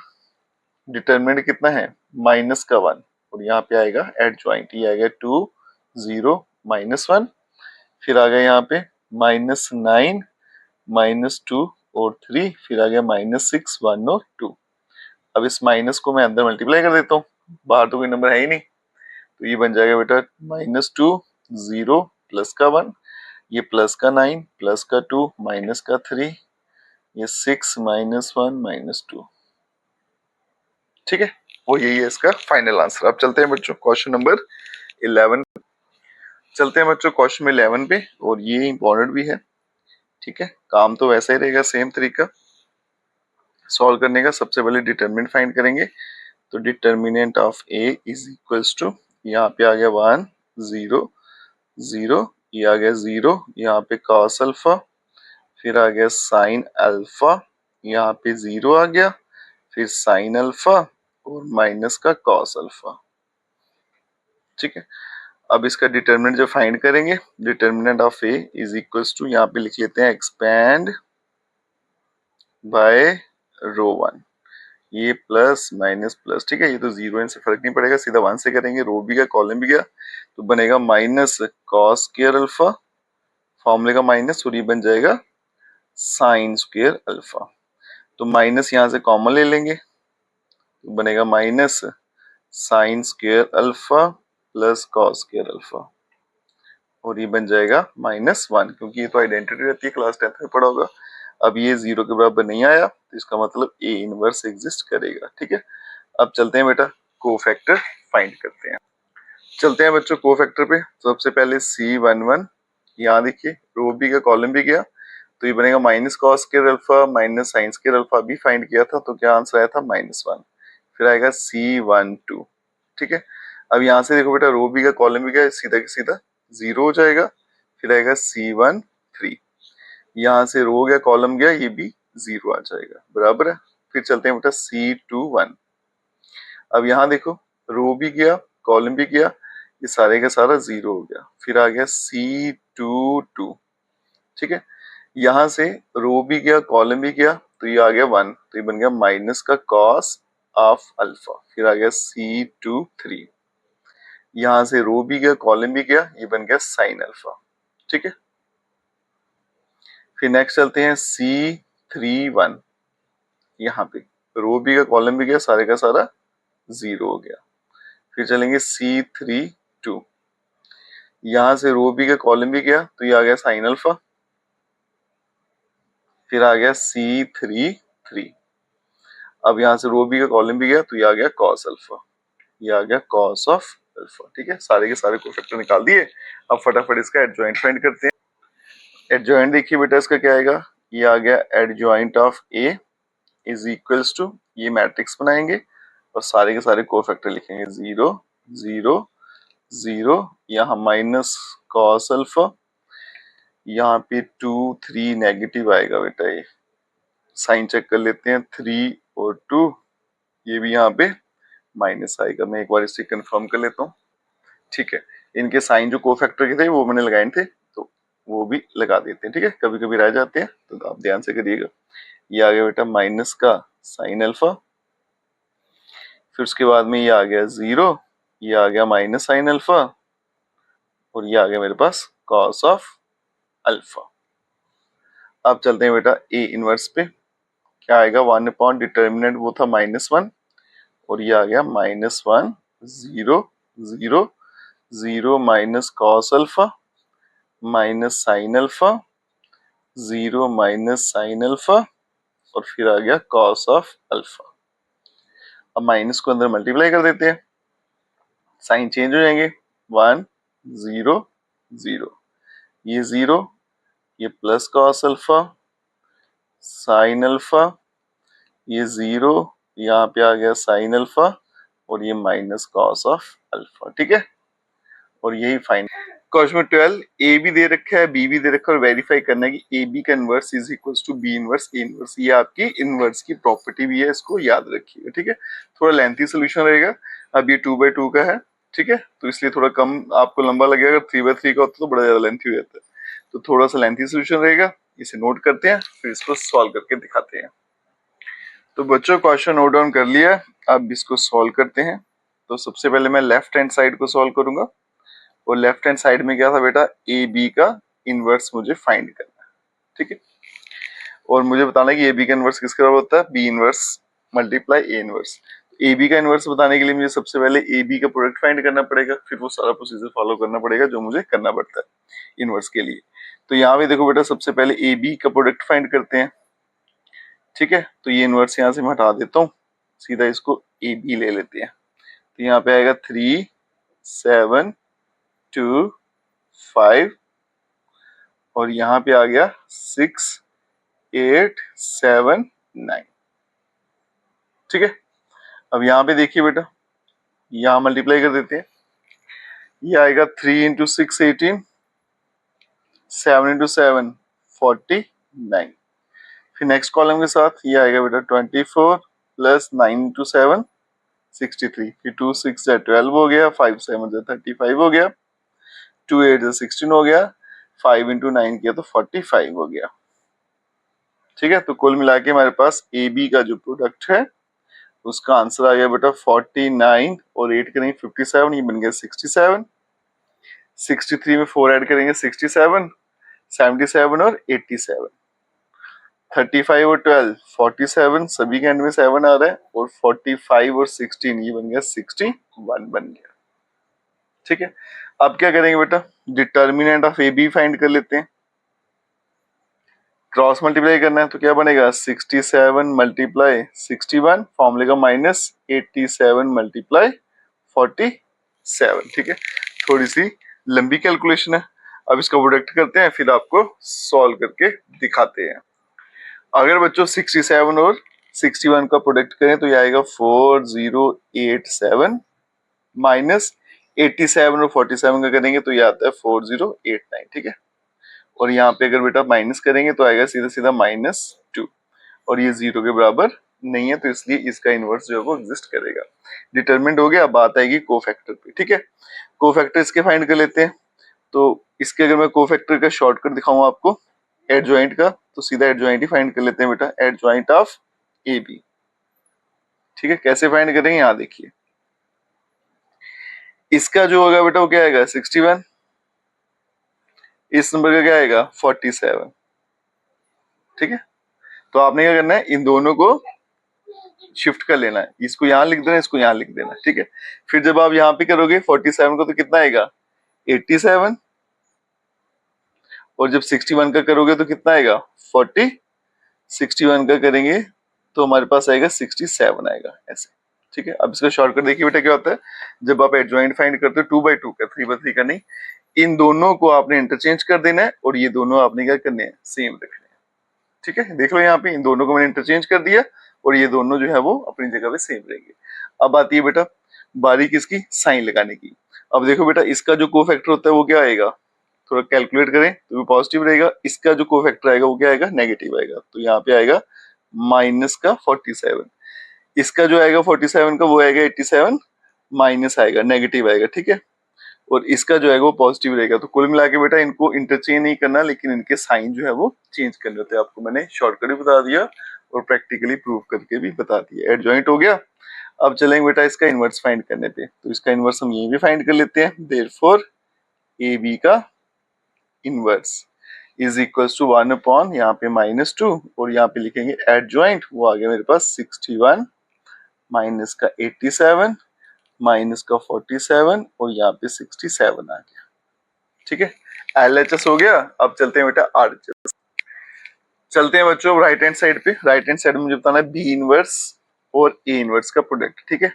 डिटरमिनेंट कितना है -1, और यहाँ पे आएगा एडजॉइंट, ये आएगा 2 0 -1, फिर आ गया यहाँ पे -9 -2 और 3, फिर आ गया -6 1 और 2। अब इस माइनस को मैं अंदर मल्टीप्लाई कर देता हूँ, बाहर तो कोई नंबर है ही नहीं, तो ये बन जाएगा बेटा -2 0 प्लस का 1, ये प्लस का 9 प्लस का 2 माइनस का 3, ये 6 -1 -2। ठीक है, वो यही है इसका फाइनल आंसर। अब चलते हैं बच्चों क्वेश्चन नंबर 11, चलते हैं बच्चों क्वेश्चन 11 पे, और ये इंपॉर्टेंट भी है। ठीक है, काम तो वैसा ही रहेगा, सेम तरीका सॉल्व करने का। सबसे पहले डिटरमिनेंट फाइंड करेंगे, तो determinant of A is equals to, यहाँ पे आ गया 1 0 0, ये आ गया 0, यहाँ पे cos अल्फा, फिर आ गया साइन अल्फा, यहाँ पे 0 आ गया, फिर साइन अल्फा और माइनस का cos अल्फा। ठीक है, अब इसका डिटर्मिनेंट जो फाइंड करेंगे, determinant of A is equals to, यहाँ पे लिख लेते हैं एक्सपैंड बाय रो 1, ये प्लस माइनस प्लस। ठीक है, ये तो 0 इनसे फर्क नहीं पड़ेगा, सीधा 1 से करेंगे, रो भी गया कॉलम भी गया, तो बनेगा माइनस कॉस स्क्वायर अल्फा, फॉर्मूले का माइनस, और ये बन जाएगा साइन स्क्वायर अल्फा। तो माइनस यहाँ से कॉमन ले लेंगे, तो बनेगा minus sine square alpha plus cos square alpha, और ये बन जाएगा -1, क्योंकि ये तो आइडेंटिटी रहती है, क्लास 10th में पढ़ा होगा। अब ये 0 के बराबर नहीं आया, तो इसका मतलब ए इनवर्स एग्जिस्ट करेगा। ठीक है, अब चलते हैं बेटा कोफैक्टर फाइंड करते हैं। चलते हैं बच्चों कोफैक्टर पे। सबसे पहले C11, यहाँ देखिए रो भी गया कॉलम भी गया, तो ये बनेगा minus cos square alpha minus sine square alpha, भी फाइंड किया था, तो क्या आंसर आया था -1। फिर आएगा C12। ठीक है, अब यहाँ से देखो बेटा रो भी गया कॉलम भी गया, सीधा के सीधा 0 हो जाएगा। फिर आएगा C13, यहाँ से रो गया कॉलम गया, ये भी 0 आ जाएगा, बराबर है। फिर चलते हैं बेटा C21, अब यहाँ देखो रो भी गया कॉलम भी गया, ये सारे का सारा 0 हो गया। फिर आ गया C22, ठीक है, यहाँ से रो भी गया कॉलम भी गया, तो ये आ गया 1, तो ये बन गया माइनस का कॉस ऑफ अल्फा। फिर आ गया C23, यहाँ से रो भी गया कॉलम भी गया, ये बन गया साइन अल्फा। ठीक है। फिर नेक्स्ट चलते हैं C31, यहाँ पे रो भी का कॉलम भी गया, सारे का सारा 0 हो गया। फिर चलेंगे C32, यहां से रो बी का कॉलम भी गया तो ये आ गया साइन अल्फा। फिर आ गया C33, अब यहां से रो बी का कॉलम भी गया तो ये आ गया कॉस अल्फा, ये आ गया कॉस ऑफ अल्फा। ठीक है, सारे के सारे कोफैक्टर निकाल दिए। अब फटाफट इसका एडजॉइंट फाइंड करते हैं। एडजॉइंट देखिए बेटा इसका क्या आएगा, ये आ गया adjoint of A is equals to, ये मैट्रिक्स बनाएंगे और सारे के सारे कोफैक्टर लिखेंगे 0 0 0, यहाँ माइनस कॉस अल्फा, यहाँ पे 2 3 नेगेटिव आएगा बेटा। ये साइन चेक कर लेते हैं, 3 और 2, ये भी यहाँ पे माइनस आएगा। मैं एक बार इसे कंफर्म कर लेता हूँ। ठीक है, इनके साइन जो कोफैक्टर के थे वो मैंने लगाए थे तो वो भी लगा देते हैं। ठीक है, कभी कभी रह जाते हैं तो आप ध्यान से करिएगा। ये आ गया बेटा माइनस का साइन अल्फा, फिर उसके बाद में ये आ गया 0, ये आ गया माइनस साइन अल्फा, और ये आ गया मेरे पास कॉस ऑफ अल्फा। अब चलते हैं बेटा ए इनवर्स पे, क्या आएगा 1 अपॉन डिटर्मिनेंट वो था -1, और ये आ गया -1 0 0 0 minus cos alpha minus sine alpha 0 minus sign alpha, और फिर आ गया कॉस ऑफ अल्फा। अब माइनस को अंदर मल्टीप्लाई कर देते हैं, साइन चेंज हो जाएंगे, 1 0 0, ये 0, ये plus cos alpha sine alpha, ये 0, यहाँ पे आ गया साइन अल्फा, और ये माइनस कॉस ऑफ अल्फा। ठीक है, और यही फाइन। क्वेश्चन में 12 ए भी दे रखा है बी भी दे रखा है, और वेरीफाई करना है कि ए बी का inverse is equals to B inverse A inverse. ये आपकी इनवर्स की प्रॉपर्टी भी है, इसको याद रखिएगा। ठीक है, थोड़ा लेंथी सोल्यूशन रहेगा, अब ये 2/2 का है। ठीक है, तो इसलिए थोड़ा कम आपको लंबा लगेगा, अगर 3/3 का होता तो बड़ा ज्यादा लेंथी हो जाता है, तो थोड़ा सा लेंथी सोल्यूशन रहेगा। इसे नोट करते हैं, फिर इसको सॉल्व करके दिखाते हैं। तो बच्चों क्वेश्चन नोट डाउन कर लिया, अब इसको सॉल्व करते हैं। तो सबसे पहले मैं लेफ्ट हैंड साइड को सॉल्व करूंगा, और लेफ्ट हैंड साइड में क्या था बेटा, ए बी का इनवर्स मुझे फाइंड करना है। ठीक है, और मुझे बताना है कि ए बी का इनवर्स किसके बराबर होता है, B inverse multiply A inverse. A B का इनवर्स बताने के लिए मुझे सबसे पहले ए बी का प्रोडक्ट फाइंड करना पड़ेगा, फिर वो सारा प्रोसीजर फॉलो करना पड़ेगा जो मुझे करना पड़ता है इनवर्स के लिए। तो यहाँ पे देखो बेटा, सबसे पहले ए बी का प्रोडक्ट फाइंड करते हैं। ठीक है, तो ये इनवर्स यहाँ से मैं हटा देता हूँ, सीधा इसको ए बी ले लेते हैं। तो यहाँ पे आएगा 3 7 2 5, और यहाँ पे आ गया 6 8 7 9। ठीक है, अब यहाँ पे देखिए बेटा, यहाँ मल्टीप्लाई कर देते हैं, ये आएगा 3 इंटू 6 18, 7 इंटू 7 49। फिर नेक्स्ट कॉलम के साथ ये आएगा बेटा 24 प्लस 9 इंटू 7 63, फिर 2 6 से 12 हो गया, 5 7 से 35 हो गया, 2 8 से 16 हो गया, 5 इंटू 9 किया तो 45 हो गया। ठीक है, तो कुल मिला के हमारे पास ए बी का जो प्रोडक्ट है उसका आंसर आ गया बेटा 49, और 8 करेंगे 57, ये बन गया 67, 63 में 4 ऐड करेंगे 67, 77 और 87, 35 और 12 47, सभी के एंड में 7 आ रहा है, और 45 और 16 ये बन गया 61 बन गया। ठीक है, अब क्या करेंगे बेटा, determinant of A B find कर लेते हैं। क्रॉस मल्टीप्लाई करना है तो क्या बनेगा, 67 मल्टीप्लाई 61, फॉर्मूले का माइनस 87 मल्टीप्लाई 47। ठीक है, थोड़ी सी लंबी कैलकुलेशन है, अब इसका प्रोडक्ट करते हैं, फिर आपको सॉल्व करके दिखाते हैं। अगर बच्चों 67 और 61 का प्रोडक्ट करें तो ये आएगा 4087 माइनस 87 और 47 का करेंगे तो ये आता है 4089। ठीक है, और यहाँ पे अगर बेटा माइनस करेंगे तो आएगा सीधा सीधा -2, और ये 0 के बराबर नहीं है, तो इसलिए इसका इनवर्स जो है वो एग्जिस्ट करेगा। डिटरमिनेंट हो गया, अब बात आएगी कोफैक्टर पे। ठीक है, कोफैक्टर इसके फाइंड कर लेते हैं। तो इसके अगर मैं कोफैक्टर का शॉर्टकट दिखाऊं आपको एडजॉइंट का, तो सीधा एडजॉइंट ही फाइंड कर लेते हैं बेटा, एडजॉइंट ऑफ ए बी। ठीक है, कैसे फाइंड करेंगे, यहाँ देखिए, इसका जो होगा बेटा वो क्या आएगा 61, इस नंबर का क्या आएगा 47। ठीक है, तो आपने क्या करना है, इन दोनों को शिफ्ट कर लेना है, इसको यहाँ लिख देना, इसको यहाँ लिख देना। ठीक है, फिर जब आप यहाँ पे करोगे 47 को तो कितना आएगा 87, और जब 61 का करोगे तो कितना आएगा 40, 61 का करेंगे तो हमारे पास आएगा 67 आएगा ऐसे। ठीक है, अब इसका शॉर्टकट देखिए बेटा क्या होता है, जब आप एडजॉइंट फाइंड करते हो 2/2 का, 3/3 का नहीं, इन दोनों को आपने इंटरचेंज कर देना है और ये दोनों आपने क्या करने हैं, सेम रखने हैं। ठीक है, देख लो यहाँ पे इन दोनों को मैंने इंटरचेंज कर दिया और ये दोनों जो है वो अपनी जगह पे सेम रहेंगे। अब आती है बेटा बारी किसकी, साइन लगाने की। अब देखो बेटा इसका जो कोफैक्टर होता है वो क्या आएगा, थोड़ा कैलकुलेट करें तो भी पॉजिटिव रहेगा, इसका जो कोफैक्टर आएगा वो क्या आएगा, नेगेटिव आएगा, तो यहाँ पे आएगा माइनस का 47, इसका जो आएगा 47 का वो आएगा 87, माइनस आएगा, नेगेटिव आएगा। ठीक है, और इसका जो है वो पॉजिटिव रहेगा। तो कुल मिला के बेटा इनको इंटरचेंज नहीं करना, लेकिन इनके साइन जो है वो चेंज करने होते हैं। आपको मैंने शॉर्टकट भी बता दिया और प्रैक्टिकली प्रूव करके भी बता दिया। एडजॉइंट हो गया। अब चलेंगे बेटा इसका इनवर्स फाइंड करने पे, तो इसका इनवर्स हम यही भी फाइंड कर लेते हैं। देयरफॉर ए बी का inverse is equals to 1 upon यहाँ पे -2 और यहाँ पे लिखेंगे एडजॉइंट, वो आ गया मेरे पास 61 माइनस का 87 माइनस का 47 और यहाँ पे 67 आ गया। ठीक है, LHS हो गया। अब चलते हैं बेटा RHS। चलते हैं बच्चों राइट हैंड साइड पे। राइट हैंड साइड में मुझे बताना है बी इनवर्स और ए इनवर्स का प्रोडक्ट। ठीक है,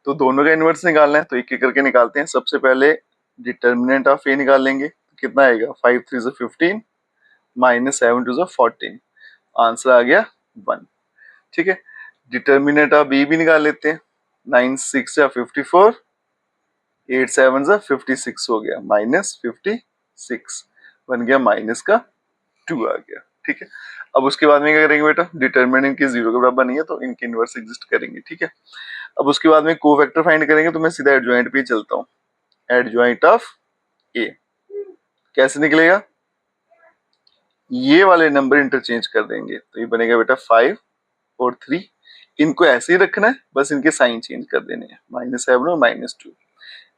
तो दोनों का इनवर्स निकालना है, तो एक एक करके निकालते हैं। सबसे पहले डिटर्मिनेंट ऑफ ए निकाल लेंगे, कितना आएगा 5 3 15 माइनस 7 2 14, आंसर आ गया 1। ठीक है, डिटर्मिनेंट ऑफ बी भी निकाल लेते हैं। 9 6 54 8 7 56 हो गया, माइनस 56 बन गया, माइनस का 2 आ गया। ठीक है, अब उसके बाद में क्या करेंगे बेटा, डिटरमिनेंट की 0 के बराबर नहीं है तो इनके इनवर्स एग्जिस्ट करेंगे। ठीक है, अब उसके बाद में कोफैक्टर फाइंड करेंगे, तो मैं सीधा एडजॉइंट पे ही चलता हूँ। एडजॉइंट ऑफ ए कैसे निकलेगा, ये वाले नंबर इंटरचेंज कर देंगे, तो ये बनेगा बेटा 5 और 3, इनको ऐसे ही रखना है, बस इनके साइन चेंज कर देने हैं, -7 और -2।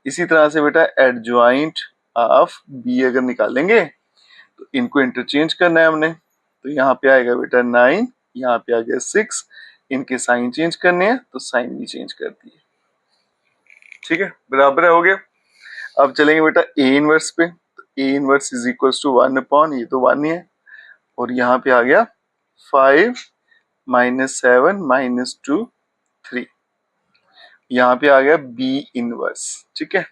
इसी तरह से बेटा एडजॉइंट ऑफ बी अगर निकालेंगे तो इनको इंटरचेंज करना है हमने, तो यहाँ पे आएगा बेटा 9, यहाँ पे आ गया 6, इनके साइन चेंज करने हैं तो साइन भी चेंज कर दिए। ठीक है, बराबर है, हो गया। अब चलेंगे बेटा ए इनवर्स पे, तो A inverse is equals to 1 upon, ये तो 1 ही है, और यहाँ पे आ गया 5 -7 -2 3, यहाँ पे आ गया बी इनवर्स। ठीक है,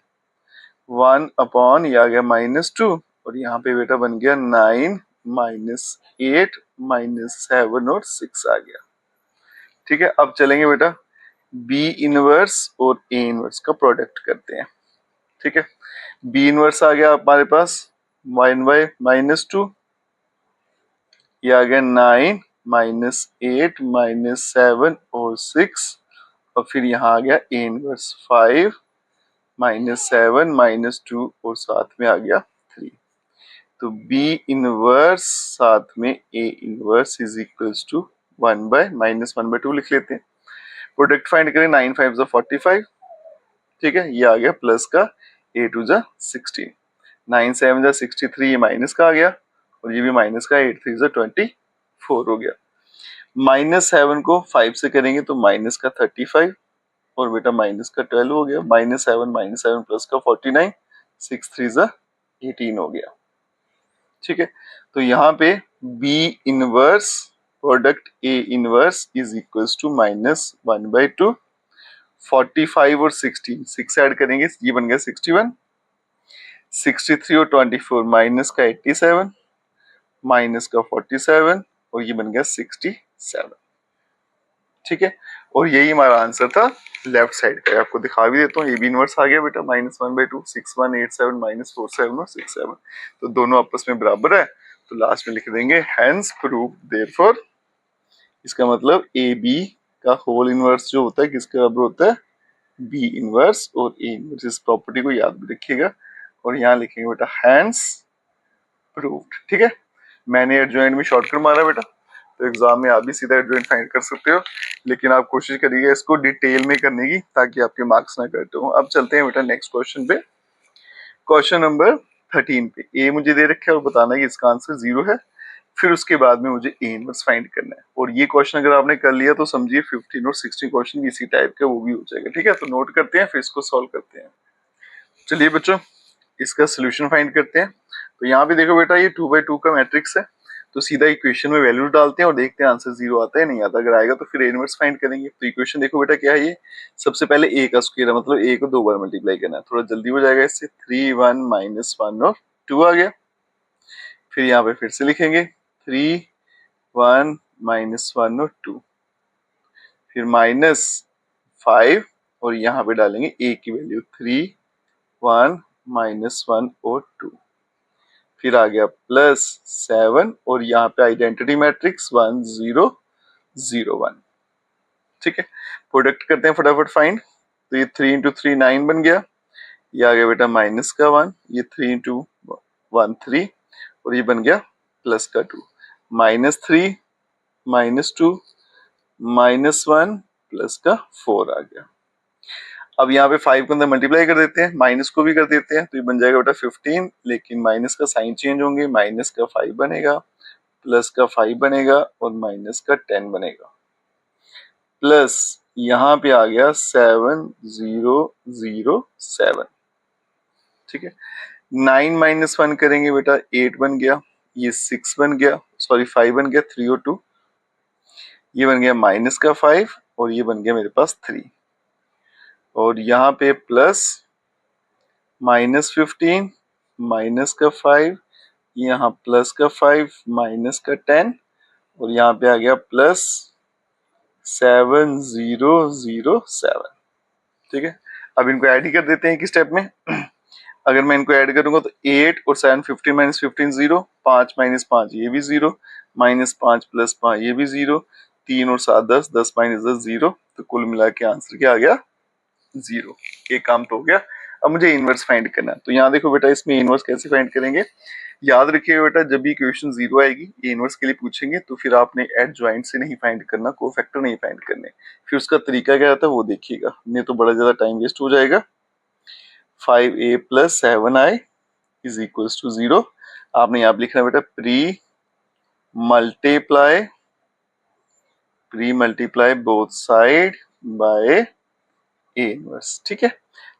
1 अपॉन ये आ गया -2 और यहाँ पे बेटा बन गया 9 -8 -7 और 6 आ गया। ठीक है, अब चलेंगे बेटा बी इनवर्स और ए इनवर्स का प्रोडक्ट करते हैं। ठीक है, बी इनवर्स आ गया हमारे पास 1 बाय -2, ये आ गया 9 -8 -7 और 6, और फिर यहाँ आ गया ए इनवर्स 5 -7 -2 और साथ में आ गया 3। तो बी इनवर्स साथ में A inverse is equals to 1 by -1/2 लिख लेते हैं। प्रोडक्ट फाइंड करें, 9 5 45। ठीक है, ये आ गया प्लस का 8 2 16, 9 7 63, ये माइनस का आ गया और ये भी माइनस का, 8 3 24 हो गया। -7 को 5 से करेंगे तो माइनस का 35 और बेटा माइनस का 12 हो गया, -7 प्लस का 49, 6 3 18 हो गया। ठीक है, तो यहाँ पे B inverse product A inverse is equals to -1/2, 45 और 16, 6 ऐड करेंगे, ये बन गया 61, 63 और 24 माइनस का 87, माइनस का 47 और ये बन गया 67। ठीक है, और यही हमारा आंसर था लेफ्ट साइड का। आपको दिखा भी देता हूँ, ये भी इनवर्स आ गया बेटा, -1/2, 6187 -47 और 67, तो दोनों आपस में बराबर है, तो लास्ट में लिख देंगे हेंस प्रूव देयरफॉर। इसका मतलब ए बी का होल इनवर्स जो होता है किसके बराबर होता है, बी इनवर्स और ए इनवर्स। इस प्रॉपर्टी को याद भी रखिएगा और यहाँ लिखेंगे बेटा हेंस प्रूव्ड। ठीक है, मैंने एडजॉइंट में शॉर्टकट मारा बेटा, तो एग्जाम में आप भी सीधा एडजॉइंट फाइंड कर सकते हो, लेकिन आप कोशिश करिएगा इसको डिटेल में करने की ताकि आपके मार्क्स ना कट हो। अब चलते हैं बेटा नेक्स्ट क्वेश्चन पे। क्वेश्चन नंबर 13 पे ए मुझे दे रखा है और बताना है कि इसका आंसर 0 है। फिर उसके बाद में मुझे ए इनवर्स फाइंड करना है। और ये क्वेश्चन अगर आपने कर लिया तो समझिए 15 और 16 क्वेश्चन भी इसी टाइप का वो भी हो जाएगा। ठीक है, तो नोट करते हैं फिर इसको सॉल्व करते हैं। चलिए बच्चों इसका सोल्यूशन फाइंड करते हैं। तो यहाँ पे देखो बेटा ये 2x2 का मैट्रिक्स है, तो सीधा इक्वेशन में वैल्यू डालते हैं और देखते हैं आंसर 0 आता है नहीं आता। अगर आएगा तो फिर ए इनवर्स फाइंड करेंगे। तो इक्वेशन देखो बेटा क्या है, ये सबसे पहले ए का स्क्वायर है, मतलब ए को 2 बार मल्टीप्लाई करना है। थोड़ा जल्दी हो जाएगा इससे। 3 1 -1 और 2 आ गया। फिर यहाँ पे फिर से लिखेंगे 3 1 -1 और 2, फिर -5 और यहाँ पे डालेंगे ए की वैल्यू 3 1 -1 और 2, फिर आ गया +7 और यहाँ पे आइडेंटिटी मैट्रिक्स 1 0 0 1। ठीक है, प्रोडक्ट करते हैं फटाफट फाइंड। तो ये 3 × 3 9 बन गया, ये आ गया बेटा माइनस का 1, ये 3 × 1 3 और ये बन गया प्लस का 2, -3 -2 -1 प्लस का 4 आ गया। अब यहाँ पे 5 को अंदर मल्टीप्लाई कर देते हैं, माइनस को भी कर देते हैं, तो ये बन जाएगा बेटा 15, लेकिन माइनस का साइन चेंज होंगे, माइनस का 5 बनेगा, प्लस का 5 बनेगा और माइनस का 10 बनेगा, प्लस यहाँ पे आ गया 7 0 0 7। ठीक है, 9 -1 करेंगे बेटा 8 बन गया, ये 6 बन गया, सॉरी 5 बन गया, 3 और 2, ये बन गया माइनस का 5 और ये बन गया मेरे पास 3, और यहाँ पे प्लस -15 माइनस का 5, यहाँ प्लस का 5 माइनस का 10 और यहाँ पे आ गया प्लस 7 0 0 7। ठीक है, अब इनको ऐड ही कर देते हैं एक स्टेप में। अगर मैं इनको ऐड करूंगा तो 8 और 7 15 -15 0, 5 -5 ये भी 0, -5 + 5 ये भी 0, 3 और 7 10, 10 -10 0, तो कुल मिला के आंसर क्या आ गया 0। एक काम तो हो गया। अब मुझे इनवर्स फाइंड करना है। तो यहाँ देखो बेटा इसमें इनवर्स कैसे फाइंड करेंगे, याद रखिएगा बेटा जब भी इक्वेशन 0 आएगी ए इनवर्स के लिए पूछेंगे तो फिर आपने एड ज्वाइंट से नहीं फाइंड करना, कोफैक्टर नहीं फाइंड करने। फिर उसका तरीका क्या रहता है वो देखिएगा, नहीं तो बड़ा ज्यादा टाइम वेस्ट हो जाएगा। 5a + 7i = 0। आपने यहाँ पे लिखना बेटा pre multiply both side by A inverse. ठीक है,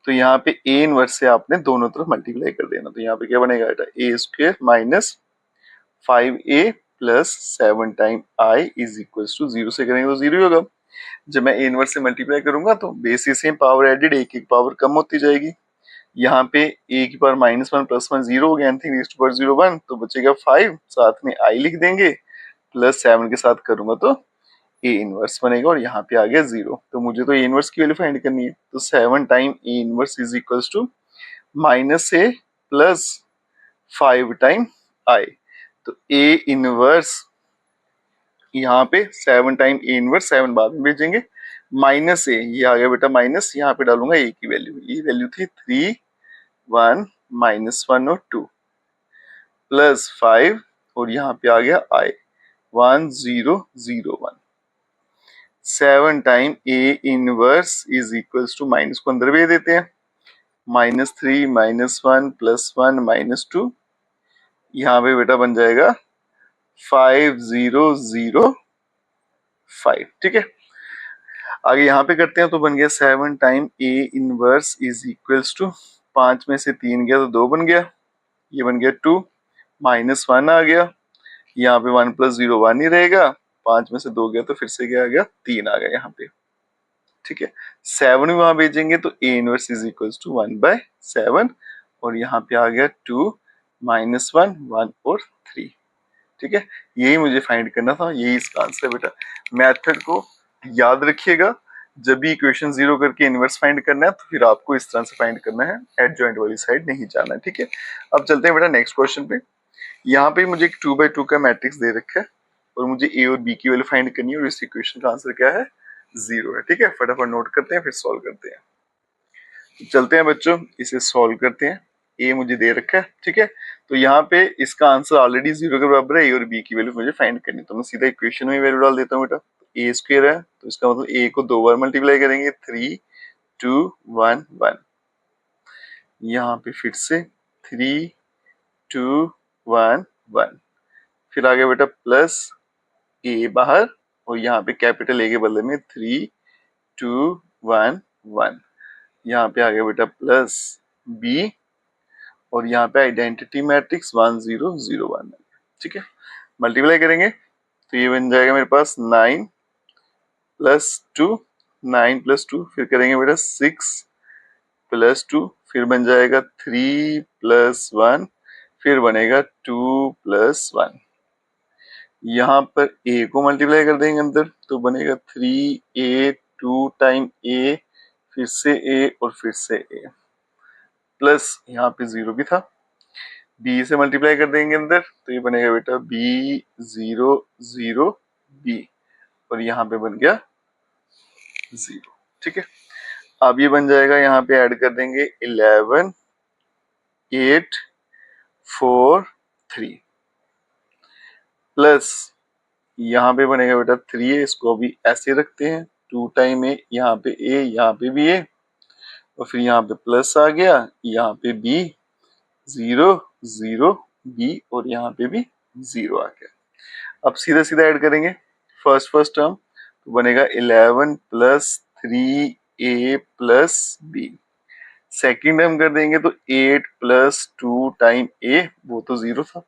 तो यहाँ पे ए इनवर्स से आपने दोनों तरफ मल्टीप्लाई कर देना। तो यहाँ पे क्या बनेगा बेटा a² - 5a + 7 टाइम i = 0 से करेंगे तो 0 ही होगा। जब मैं ए इनवर्स से मल्टीप्लाई करूंगा तो बेसिस सेम पावर एडेड, एक एक पावर कम होती जाएगी। यहाँ पे a की पावर -1 + 1 0 हो गया, एनीथिंग रेज़्ड टू 0 1, तो बचेगा 5, साथ में i लिख देंगे, प्लस 7 के साथ करूंगा तो ए इनवर्स बनेगा और यहाँ पे आ गया 0। तो मुझे तो ए इनवर्स की वैल्यू फाइंड करनी है, तो 7 time A inverse = -a + 5 time i। तो ए इनवर्स यहाँ पे 7 टाइम ए इनवर्स, 7 बाद में भेजेंगे, -a ये आ गया बेटा माइनस, यहाँ पे डालूंगा ए की वैल्यू, ये वैल्यू थी 3 1 -1 और 2 प्लस 5 और यहाँ पे आ गया i 1 0 0 1। 7 time A inverse = minus को अंदर भेज देते हैं, -3 -1 + 1 -2, यहाँ पे बेटा बन जाएगा 5 0 0 5। ठीक है, आगे यहाँ पे करते हैं तो बन गया 7 टाइम ए इनवर्स = 5 में से 3 गया तो 2 बन गया, ये बन गया 2, -1 आ गया, यहाँ पे 1 + 0 1 ही रहेगा, 5 में से 2 गया तो फिर से क्या आ गया 3 आ गया यहाँ पे। ठीक है, 7 भी वहां भेजेंगे तो ए इनवर्स = 1/7 और यहाँ पे आ गया 2 -1 1 और 3। ठीक है, यही मुझे फाइंड करना था, यही इसका आंसर है बेटा। मेथड को याद रखिएगा, जब भी इक्वेशन 0 करके इनवर्स फाइंड करना है तो फिर आपको इस तरह से फाइंड करना है, एडजॉइंट वाली साइड नहीं जाना है। ठीक है, अब चलते हैं बेटा नेक्स्ट क्वेश्चन पे। यहाँ पे मुझे एक 2x2 का मैट्रिक्स दे रखा है और मुझे ए और बी की वैल्यू फाइंड करनी है और इस इक्वेशन का आंसर क्या है 0 है। ठीक है, फटाफट नोट करते हैं फिर सॉल्व करते हैं। तो चलते हैं बच्चों इसे सॉल्व करते हैं। ए मुझे दे रखा है, ठीक है, तो यहाँ पे इसका आंसर ऑलरेडी 0 के बराबर है, ए और बी की वैल्यू मुझे फाइंड करनी है, तो मैं सीधा इक्वेशन में वैल्यू डाल देता हूँ बेटा। a² है तो इसका मतलब a को 2 बार मल्टीप्लाई करेंगे, 3 2 1 1, यहाँ पे फिर से 3 2 1 1। फिर आ गया बेटा प्लस ए बाहर, और यहाँ पे कैपिटल ए के बदले में 3 2 1 1। यहाँ पे आ गया बेटा प्लस बी, और यहाँ पे आइडेंटिटी मैट्रिक्स 1 0 0 1। ठीक है, मल्टीप्लाई करेंगे तो ये बन जाएगा मेरे पास 9 प्लस 2, 9 प्लस 2, फिर करेंगे बेटा 6 प्लस 2, फिर बन जाएगा 3 प्लस 1, फिर बनेगा 2 प्लस 1। यहाँ पर a को मल्टीप्लाई कर देंगे अंदर तो बनेगा 3a 2 टाइम a, फिर से a और फिर से a, प्लस यहाँ पे 0 भी था। b से मल्टीप्लाई कर देंगे अंदर तो ये बनेगा बेटा b 0 0 b, और यहाँ पे बन गया 0। ठीक है, अब ये बन जाएगा, यहाँ पे ऐड कर देंगे 11 8 4 3, प्लस यहाँ पे बनेगा बेटा 3a, इसको अभी ऐसे रखते हैं 2 टाइम a, यहाँ पे a, यहाँ पे भी a, और फिर यहाँ पे प्लस आ गया, यहाँ पे b 0 0 b, और यहाँ पे भी 0 आ गया। अब सीधा सीधा ऐड करेंगे फर्स्ट टर्म तो बनेगा 11 plus 3a plus b। Second term कर देंगे तो 8 प्लस 2 टाइम a, वो तो 0 था।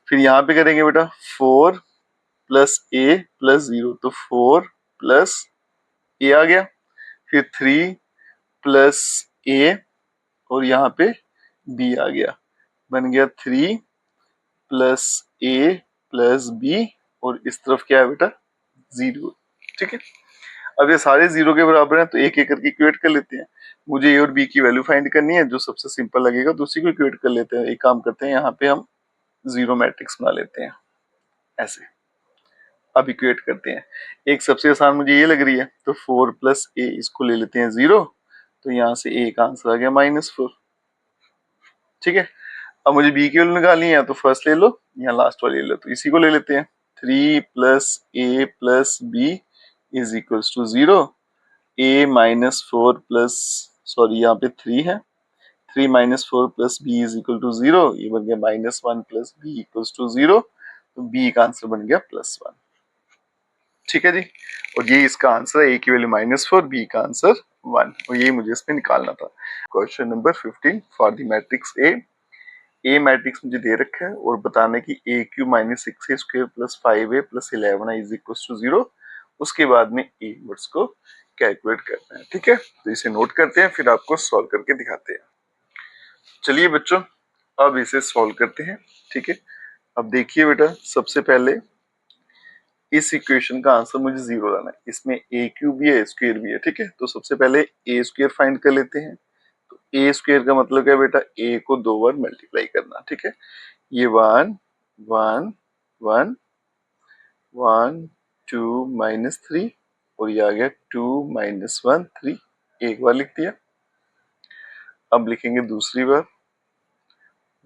फिर यहाँ पे करेंगे बेटा 4 प्लस a प्लस 0, तो 4 प्लस a आ गया, फिर 3 प्लस a, और यहाँ पे b आ गया, बन गया 3 प्लस a प्लस b, और इस तरफ क्या है बेटा 0। ठीक है, अब ये सारे 0 के बराबर हैं तो एक एक करके इक्वेट कर लेते हैं। मुझे a और b की वैल्यू फाइंड करनी है, जो सबसे सिंपल लगेगा तो उसी को इक्वेट कर लेते हैं। एक काम करते हैं, यहाँ पे हम 0 मैट्रिक्स बना लेते हैं ऐसे। अब इक्वेट करते हैं, एक सबसे आसान मुझे ये लग रही है तो 4 प्लस a, इसको ले लेते हैं 0, तो यहाँ से a का आंसर आ गया -4। ठीक है, अब मुझे b की वैल्यू निकालनी है तो फर्स्ट ले लो, यहाँ लास्ट वाली ले लो, तो इसी को ले लेते हैं। 3 plus a plus b is equals to 0, a minus 4 plus, sorry यहाँ पे 3 है, 3 minus 4 plus b is equal to 0, ये बन गया -1 प्लस b इक्वल्स टू 0, तो b का आंसर बन गया +1। ठीक है जी, और ये इसका आंसर है, a की वैल्यू -4, b का आंसर 1, और ये मुझे इसमें निकालना था। Question number 15 for the matrix A matrix मुझे दे रखा है और बताना है कि a³ minus 6a² plus 5a plus 11 is equal to 0। उसके बाद में a इनवर्स को कैलकुलेट करना है। ठीक है, तो इसे नोट करते हैं, फिर आपको सॉल्व करके दिखाते हैं। चलिए बच्चों, अब इसे सॉल्व करते हैं। ठीक है, अब देखिए बेटा, सबसे पहले इस इक्वेशन का आंसर मुझे 0 लाना है। इसमें a³ भी है, a² भी है। ठीक है, तो सबसे पहले a² फाइंड कर लेते हैं। तो a² का मतलब क्या है बेटा, a को 2 बार मल्टीप्लाई करना। ठीक है, ये 1 1 1 1 2 -3, और ये आ गया 2 -1 3, एक बार लिख दिया। अब लिखेंगे दूसरी बार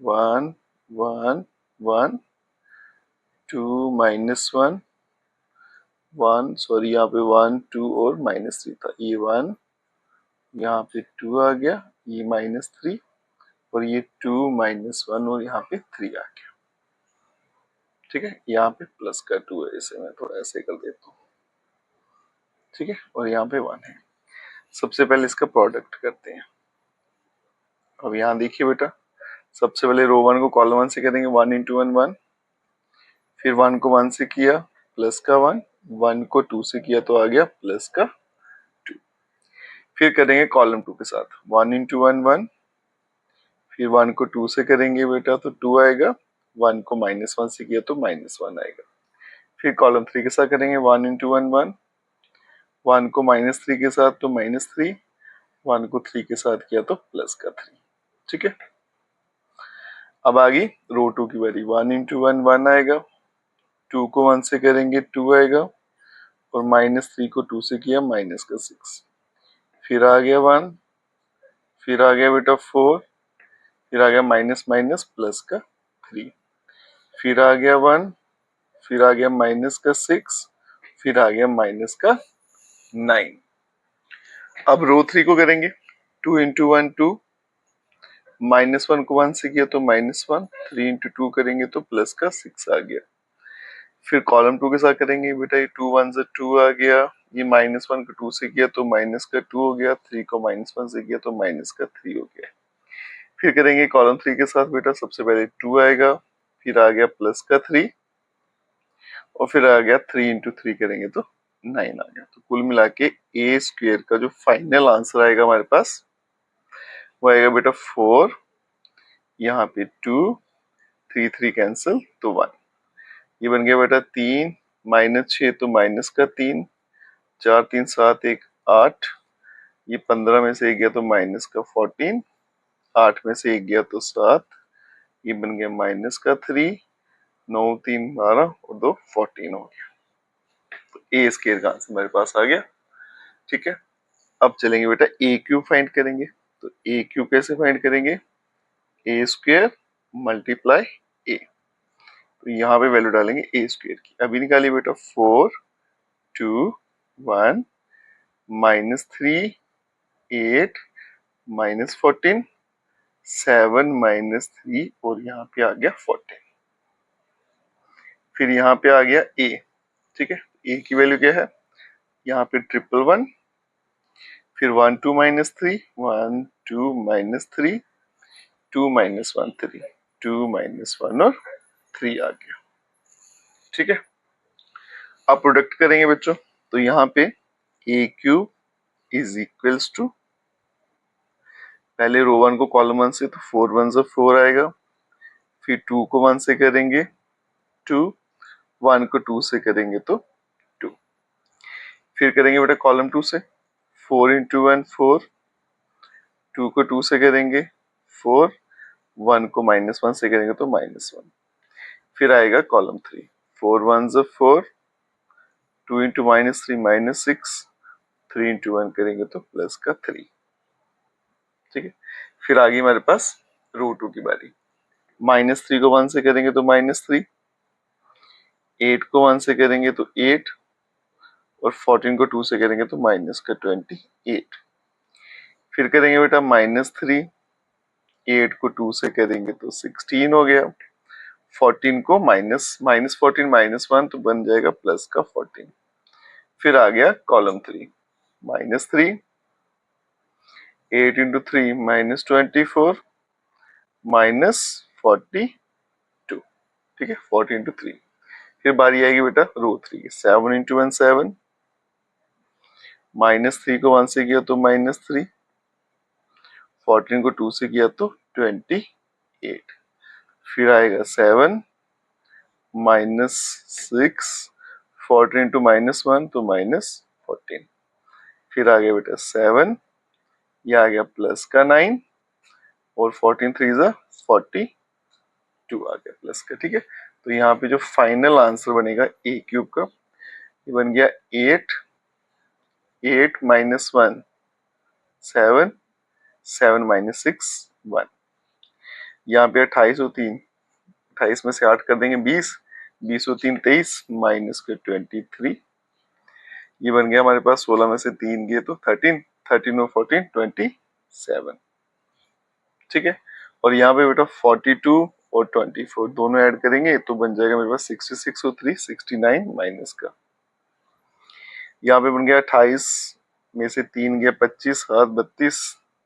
1 1 1 2 -1 1, सॉरी यहाँ पे 1 2 और -3 था, ये 1, यहाँ पे 2 आ गया, ये -3, और ये 2 -1, और यहाँ पे 3 आ गया। ठीक है, यहाँ पे प्लस का 2 है, इसे मैं थोड़ा ऐसे कर देता हूँ। ठीक है, और यहाँ पे 1 है। सबसे पहले इसका प्रोडक्ट करते हैं। अब यहाँ देखिए बेटा, सबसे पहले रो 1 को कॉलम 1 से करेंगे, 1 × 1 1, फिर 1 को 1 से किया प्लस का 1, 1 को 2 से किया तो आ गया प्लस का 2। फिर करेंगे कॉलम 2 के साथ, 1 × 1 1, फिर 1 को 2 से करेंगे बेटा तो 2 आएगा, 1 को -1 से किया तो -1 आएगा। फिर कॉलम 3 के साथ करेंगे, 1 × 1 1, 1 को -3 के साथ तो -3, 1 को 3 के साथ किया तो प्लस का 3। ठीक है, अब आ गई रो 2 की बारी, 1 × 1 1 आएगा, 2 को 1 से करेंगे 2 आएगा, और -3 को 2 से किया -6। फिर आ गया 1, फिर आ गया बेटा 4, फिर आ गया माइनस माइनस प्लस का 3, फिर आ गया 1, फिर आ गया माइनस का 6, फिर आ गया माइनस का 9। अब रो 3 को करेंगे, 2 × 1 2, -1 को 1 से किया तो -1, 3 इंटू 2 करेंगे तो प्लस का 6 आ गया। फिर कॉलम 2 के साथ करेंगे बेटा, ये 2 1 से 2 आ गया, ये -1 को 2 से किया तो माइनस का 2 हो गया, 3 को -1 से किया तो माइनस का 3 हो गया। फिर करेंगे कॉलम 3 के साथ बेटा, सबसे पहले 2 आएगा, फिर आ गया प्लस का 3 और फिर आ गया 3 इंटू 3 करेंगे तो 9 आ गया। तो कुल मिला के ए स्क्वेयर का जो फाइनल आंसर आएगा हमारे पास वो आएगा बेटा 4, यहाँ पे 2, 3 3 कैंसिल तो 1, ये बन गया बेटा 3 -6 तो माइनस का 3, 4 3 7 1 8, ये 15 में से 1 गया तो माइनस का 14, 8 में से 1 गया तो 7, ये बन गया माइनस का 3, 9 3 12 और 2 14 हो गया। तो ए स्क्वायर का आंसर हमारे पास आ गया। ठीक है, अब चलेंगे बेटा ए क्यूब फाइंड करेंगे। तो ए क्यूब कैसे फाइंड करेंगे, ए स्क्वायर मल्टीप्लाई ए, तो यहाँ पे वैल्यू डालेंगे ए स्क्वायर की। अभी निकालिए बेटा 4 2 1 -3 8 -14 7 -3 और यहाँ पे आ गया 14। फिर यहाँ पे आ गया ए। ठीक है, ए की वैल्यू क्या है, यहाँ पे 111, फिर 1 2 -3 1 2 -3 2 -1 3 2 -1 और 3 आ गया। ठीक है, अब प्रोडक्ट करेंगे बच्चों, तो यहाँ पे ए क्यूब इज इक्वल्स टू, पहले रो 1 को कॉलम 1 से, तो 4 1 से 4 आएगा, फिर 2 को 1 से करेंगे 2, 1 को 2 से करेंगे तो 2, फिर करेंगे बेटा कॉलम 2 से 4 इंटू 1 4, 2 को 2 से करेंगे 4, 1 को -1 से करेंगे तो -1, फिर आएगा कॉलम 3 4 1 से 4, 2 इंटू -3 -6, 3 इंटू 1 करेंगे तो प्लस का 3। ठीक है, फिर आगे हमारे पास रो 2 की बारी, -3 को 1 से करेंगे तो -3, 8 को 1 से करेंगे तो 8 और 14 को 2 से करेंगे तो माइनस का 28। फिर करेंगे बेटा -3, 8 को 2 से करेंगे तो 16 हो गया, 14 को -14 -1 तो बन जाएगा प्लस का 14। फिर आ गया कॉलम 3 -3, 8 इंटू 3 -24 -42। ठीक है, 40 इंटू 3। फिर बारी आएगी बेटा रो 3 की, 7 इंटू 1 7, -3 को 1 से किया तो -3, 14 को 2 से किया तो 28, फिर आएगा 7 -6, 14 इंटू -1 तो -14, फिर आ गया बेटा 7, ये आ गया प्लस का 9 और 14 3 जा 42 आ गया प्लस का। ठीक है, तो यहाँ पे जो फाइनल आंसर बनेगा ए क्यूब का, ये बन गया 8 8 -1 7 7 -6 1। यहाँ पे 28 और 3, 28 में से 8 कर देंगे 20, 20 और 3 23 माइनस के 23, ये बन गया हमारे पास 16 में से 3 गए तो 13, 13 और 14 27। ठीक है, और यहाँ पे बेटा 42 और 24 दोनों ऐड करेंगे तो बन जाएगा मेरे पास 66 और 3 69 माइनस का, यहाँ पे बन गया 28 में से 3 गया 25 7 32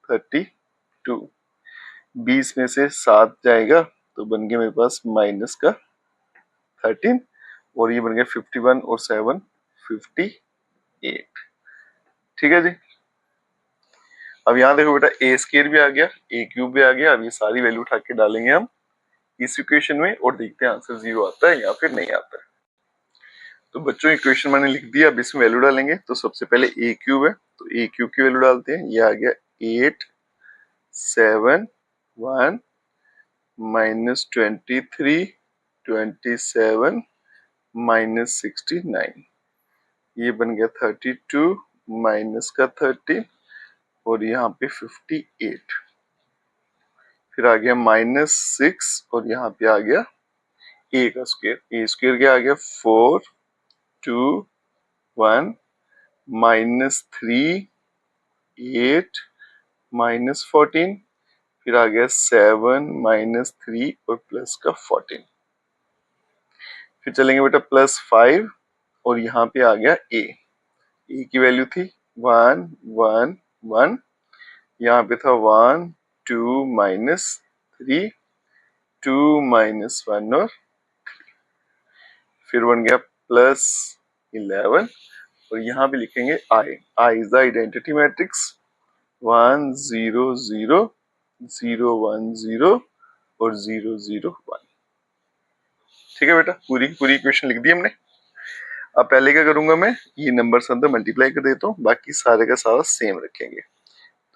32, 20 में से 7 जाएगा तो बन गया मेरे पास माइनस का 13 और ये बन गया 51 और 7 58। ठीक है जी, अब यहाँ देखो बेटा ए स्क्वायर भी आ गया, ए क्यूब भी आ गया। अब ये सारी वैल्यू उठा के डालेंगे हम इस इक्वेशन में और देखते हैं आंसर 0 आता है या फिर नहीं आता है। तो बच्चों इक्वेशन मैंने लिख दिया, अब इसमें वैल्यू डालेंगे। तो सबसे पहले ए क्यूब है तो ए क्यूब की वैल्यू डालते हैं, ये आ गया 8 7 1 -23 27 -69, ये बन गया 32 माइनस का 30 और यहाँ पे 58, फिर आ गया -6 और यहाँ पे आ गया ए का स्क्वायर, ए स्क्वायर क्या आ गया 4 2 1 -3 8 -14, फिर आ गया 7 माइनस 3 और प्लस का 14। फिर चलेंगे बेटा प्लस 5 और यहाँ पे आ गया ए की वैल्यू थी 1 1 1, यहाँ पे था 1 2 माइनस 3 2 माइनस 1 और फिर बन गया प्लस 11 और यहाँ पे लिखेंगे I is the identity matrix 1 0 0 0 1 0 और 0 0 1। ठीक है बेटा, पूरी की पूरी इक्वेशन लिख दी हमने। अब पहले क्या करूंगा मैं, ये नंबर अंदर मल्टीप्लाई कर देता हूँ, बाकी सारे का सारा सेम रखेंगे।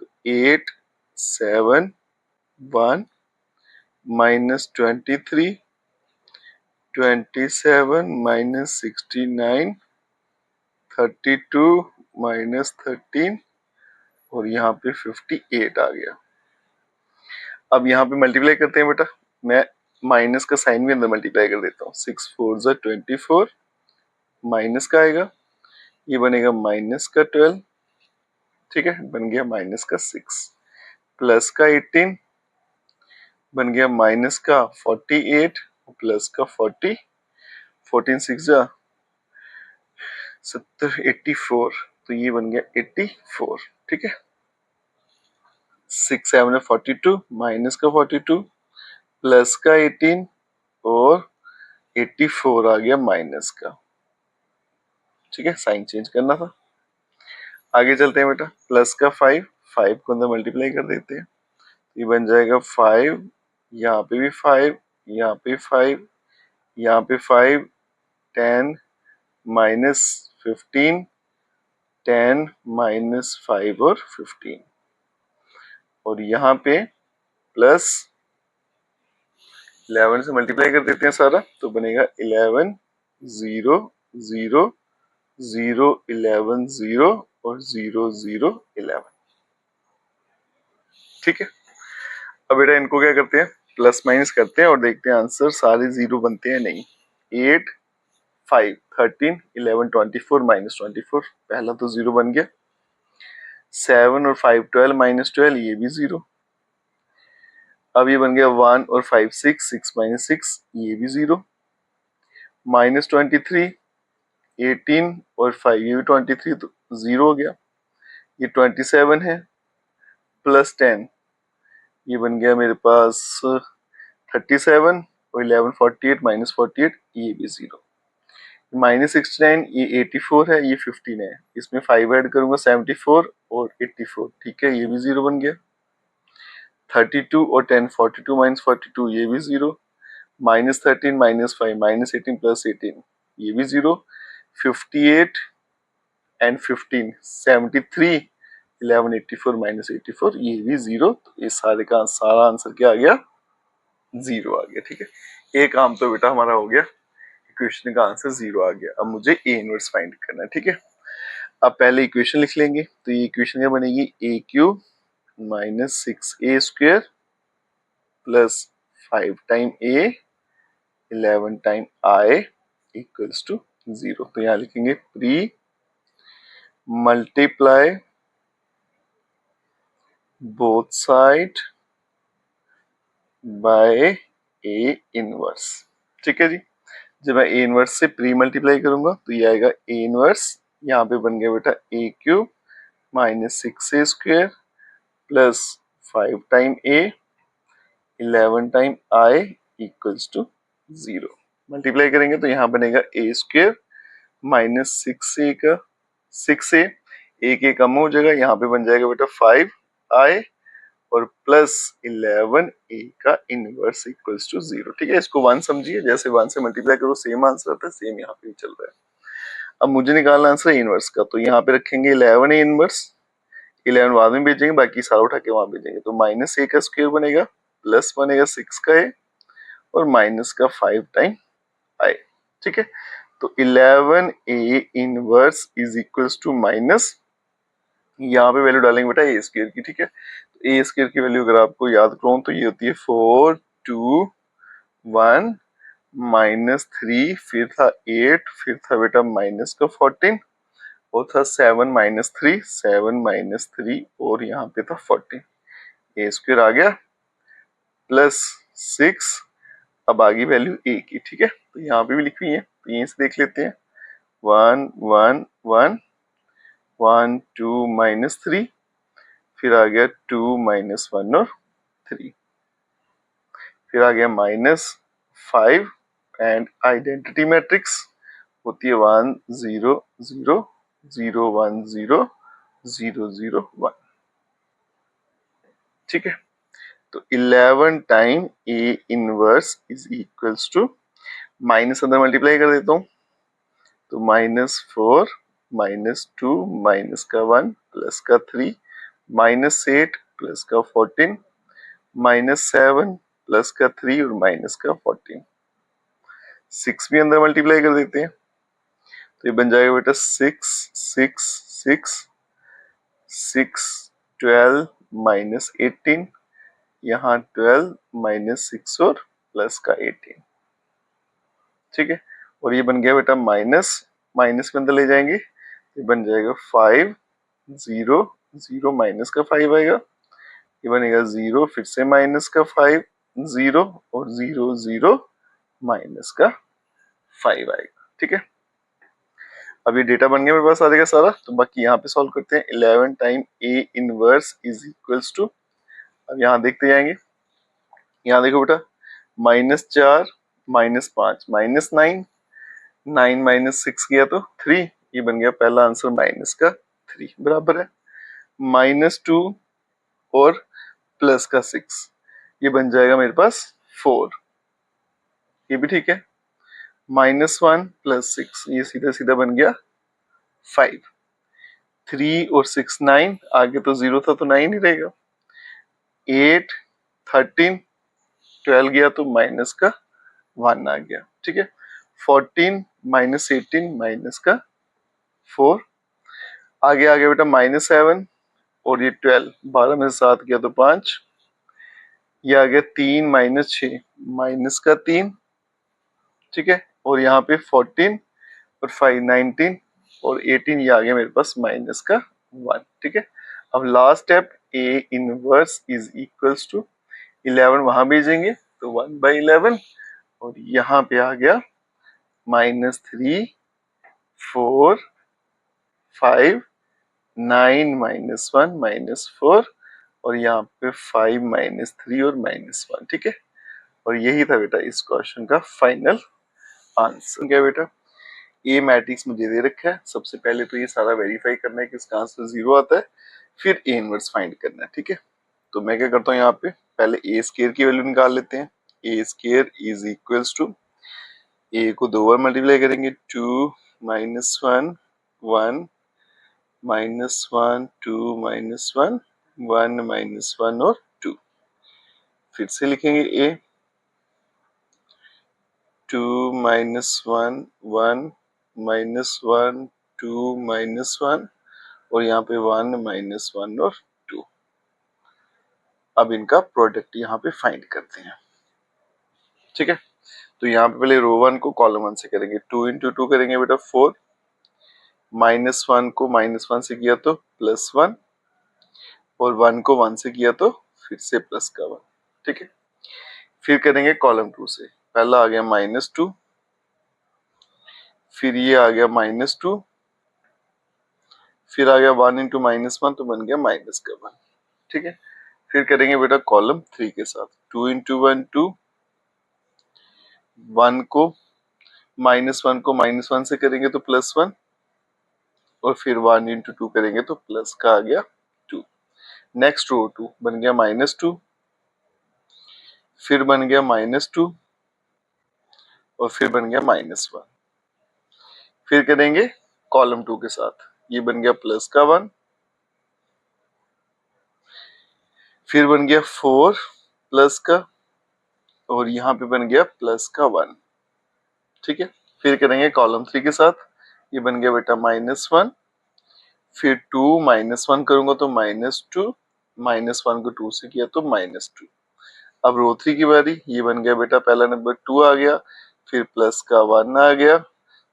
तो 8 7 1 माइनस 23 27 माइनस 69 32 माइनस 13 और यहाँ पे 58 आ गया। अब यहाँ पे मल्टीप्लाई करते हैं बेटा, मैं माइनस का साइन भी अंदर मल्टीप्लाई कर देता हूँ। 6 4 जा 24 माइनस का आएगा, ये बनेगा माइनस का 12, ठीक है, बन गया माइनस का 6 प्लस का 18 बन गया माइनस का 48 प्लस का 40 14 6 जा 70 84 तो ये बन गया 84। ठीक है, 6 7 42 माइनस का 42 प्लस का 18 और 84 आ गया माइनस का। ठीक है, साइन चेंज करना था। आगे चलते हैं बेटा, प्लस का 5 5 को अंदर मल्टीप्लाई कर देते हैं, ये बन जाएगा 5, यहाँ पे भी 5, यहाँ पे 5, यहाँ पे 5 10 माइनस 15 10 माइनस 5 और 15 और यहाँ पे प्लस 11 से मल्टीप्लाई कर देते हैं सारा, तो बनेगा 11 0 0 0 11 0 और 0 0 11। ठीक है, अब बेटा इनको क्या करते हैं, प्लस माइनस करते हैं और देखते हैं आंसर सारे जीरो बनते हैं नहीं। 8 5 13 11 24 माइनस 24, पहला तो जीरो बन गया। 7 और 5 12 माइनस 12, ये भी जीरो। अब ये बन गया 1 और 5 6 6 माइनस 6, ये भी जीरो। माइनस 23 18 और 5, ये भी 23 तो जीरो हो गया। ये 27 है प्लस 10, ये बन गया मेरे पास 37 और 11 48 माइनस 48, ये भी जीरो। माइनस 69 ये 84 है, ये 15 है, इसमें 5 ऐड करूंगा 74 और 84, ठीक है, ये भी जीरो बन गया। 32 और 10 42 माइनस 42, ये भी zero. Minus 13 minus 5 minus 18 plus 18, ये भी जीरो। 58 एंड 15 73 11 84 माइनस 84, ये भी जीरो। तो ये सारे का सारा आंसर क्या आ गया, जीरो आ गया। ठीक है, एक काम तो बेटा हमारा हो गया, इक्वेशन का आंसर जीरो आ गया। अब मुझे ए इनवर्स फाइंड करना है। ठीक है, अब पहले इक्वेशन लिख लेंगे, तो ये इक्वेशन क्या बनेगी, A cube minus 6a square plus 5 time a 11 time i equals to zero. तो यहाँ लिखेंगे pre multiply both side by A inverse. ठीक है जी, जब मैं ए इनवर्स से प्री मल्टीप्लाई करूंगा तो ये आएगा ए इनवर्स, यहाँ पे बन गया बेटा A cube minus 6a square plus 5 time a 11 time i equals to zero. Multiply करेंगे तो यहाँ बनेगा ए स्क्वायर माइनस 6a का 6a, एक ए कम हो जाएगा, यहाँ पे बन जाएगा बेटा 5i और प्लस 11a का इनवर्स इक्वल्स टू जीरो। ठीक है, इसको 1 समझिए, जैसे 1 से मल्टीप्लाई करो सेम आंसर आता है, सेम यहाँ पे भी चल रहा है। अब मुझे निकालना आंसर इनवर्स का, तो यहाँ पे रखेंगे 11 इनवर्स, 11 बाद में भेजेंगे, बाकी सारा उठा के वहां भेजेंगे, तो माइनस ए का स्क्वायर बनेगा प्लस बनेगा 6 का ए और माइनस का 5 टाइम आई। ठीक है, तो 11a inverse is equals to minus, यहाँ पे वैल्यू डालेंगे बेटा ए स्क्वायर की। ठीक है, तो ए स्क्वायर की वैल्यू अगर आपको याद करो तो ये होती है 4 2 1 माइनस 3, फिर था 8, फिर था बेटा माइनस का 14 और था 7 माइनस 3 7 माइनस 3 और यहाँ पे था 14, ए स्क्वायर आ गया प्लस 6, अब आगे वैल्यू ए की, ठीक है। तो यहाँ पे भी लिखी हुई है, तो यहीं से देख लेते हैं। 1 1 1 1 2 -3, फिर आ गया 2 -1 और 3, फिर आ गया -5 एंड आइडेंटिटी मैट्रिक्स होती है 1 0 0 0 1 0 0 0 1, ठीक है। तो 11 time A inverse is equals to, minus अंदर मल्टीप्लाई कर देता हूँ, तो -4 -2 माइनस का 1 प्लस का 3 -8 प्लस का 14 -7 प्लस का 3 और माइनस का 14, 6 भी अंदर मल्टीप्लाई कर देते हैं, तो ये बन जाएगा बेटा 6 6 6 6 12 -18, यहाँ 12 -6 और प्लस का 18, ठीक है। और ये बन गया बेटा माइनस, माइनस में अंदर ले जाएंगे, ये बन जाएगा 5 0 0 माइनस का 5 आएगा, ये बनेगा 0 फिर से माइनस का 5 0 और 0 0 माइनस का 5 आएगा, ठीक है। अब ये डेटा बन गया मेरे पास आ जाएगा सारा, तो बाकी यहाँ पे सॉल्व करते हैं। 11 time A inverse is equals to, अब यहाँ देखते जाएंगे, यहाँ देखो बेटा -4 -5 -9, 9 -6 किया तो 3, ये बन गया पहला आंसर माइनस का 3, बराबर है -2 और प्लस का 6, ये बन जाएगा मेरे पास 4, ये भी ठीक है। -1 + 6, ये सीधा सीधा बन गया 5, 3 और 6 9, आगे तो 0 था तो 9 ही रहेगा, 8 13 12 गया तो माइनस का 1 आ गया, ठीक है। 14 -18 माइनस का 4, आगे आ गया बेटा -7 और ये 12, 12 में से 7 गया तो 5, ये आ गया 3 -6 माइनस का 3, ठीक है। और यहाँ पे 14 और 5 19 और 18, ये आ गया मेरे पास माइनस का 1, ठीक है। अब last step, A inverse is equals to 11 वहां भेजेंगे तो 1/11, और यहाँ पे आ गया -3 4 5 9 -1 -4, और यहाँ पे 5 -3 और -1, ठीक है। और यही था बेटा इस क्वेश्चन का फाइनल आंसर। क्या बेटा, ए मैट्रिक्स मुझे दे रखा है, सबसे पहले तो ये सारा वेरीफाई करना है कि इसका आंसर 0 आता है, फिर ए इनवर्स फाइंड करना है, ठीक है। तो मैं क्या करता हूँ, यहाँ पे पहले ए स्क्वायर की वैल्यू निकाल लेते हैं। ए स्क्वायर इज इक्वल्स टू, ए को 2 बार मल्टीप्लाई करेंगे, 2 -1 1 -1 2 -1 1 -1 और 2, फिर से लिखेंगे ए, 2 -1 1 -1 2 -1, और यहाँ पे 1 -1 और 2। अब इनका प्रोडक्ट यहाँ पे फाइंड करते हैं, ठीक है। तो यहाँ पे पहले रो 1 को कॉलम 1 से करेंगे, 2 × 2 करेंगे बेटा 4, -1 को -1 से किया तो +1, और 1 को 1 से किया तो फिर से प्लस का 1, ठीक है। फिर करेंगे कॉलम 2 से, पहला आ गया -2, फिर ये आ गया -2, फिर आ गया 1 × -1 तो बन गया माइनस का 1, ठीक है। फिर करेंगे बेटा कॉलम 3 के साथ, 2 × 1 2, 1 को -1 को -1 से करेंगे तो +1, और फिर 1 × 2 करेंगे तो प्लस का आ गया 2। नेक्स्ट रो 2 बन गया -2, फिर बन गया -2, और फिर बन गया -1। फिर करेंगे कॉलम 2 के साथ, ये बन गया प्लस का 1, फिर बन गया 4 प्लस का, और यहाँ पे बन गया प्लस का 1, ठीक है। फिर करेंगे कॉलम 3 के साथ, ये बन गया बेटा -1, फिर 2 -1 करूंगा तो -2, -1 को 2 से किया तो -2। अब रो 3 की बारी, ये बन गया बेटा पहला नंबर 2 आ गया, फिर प्लस का 1 आ गया,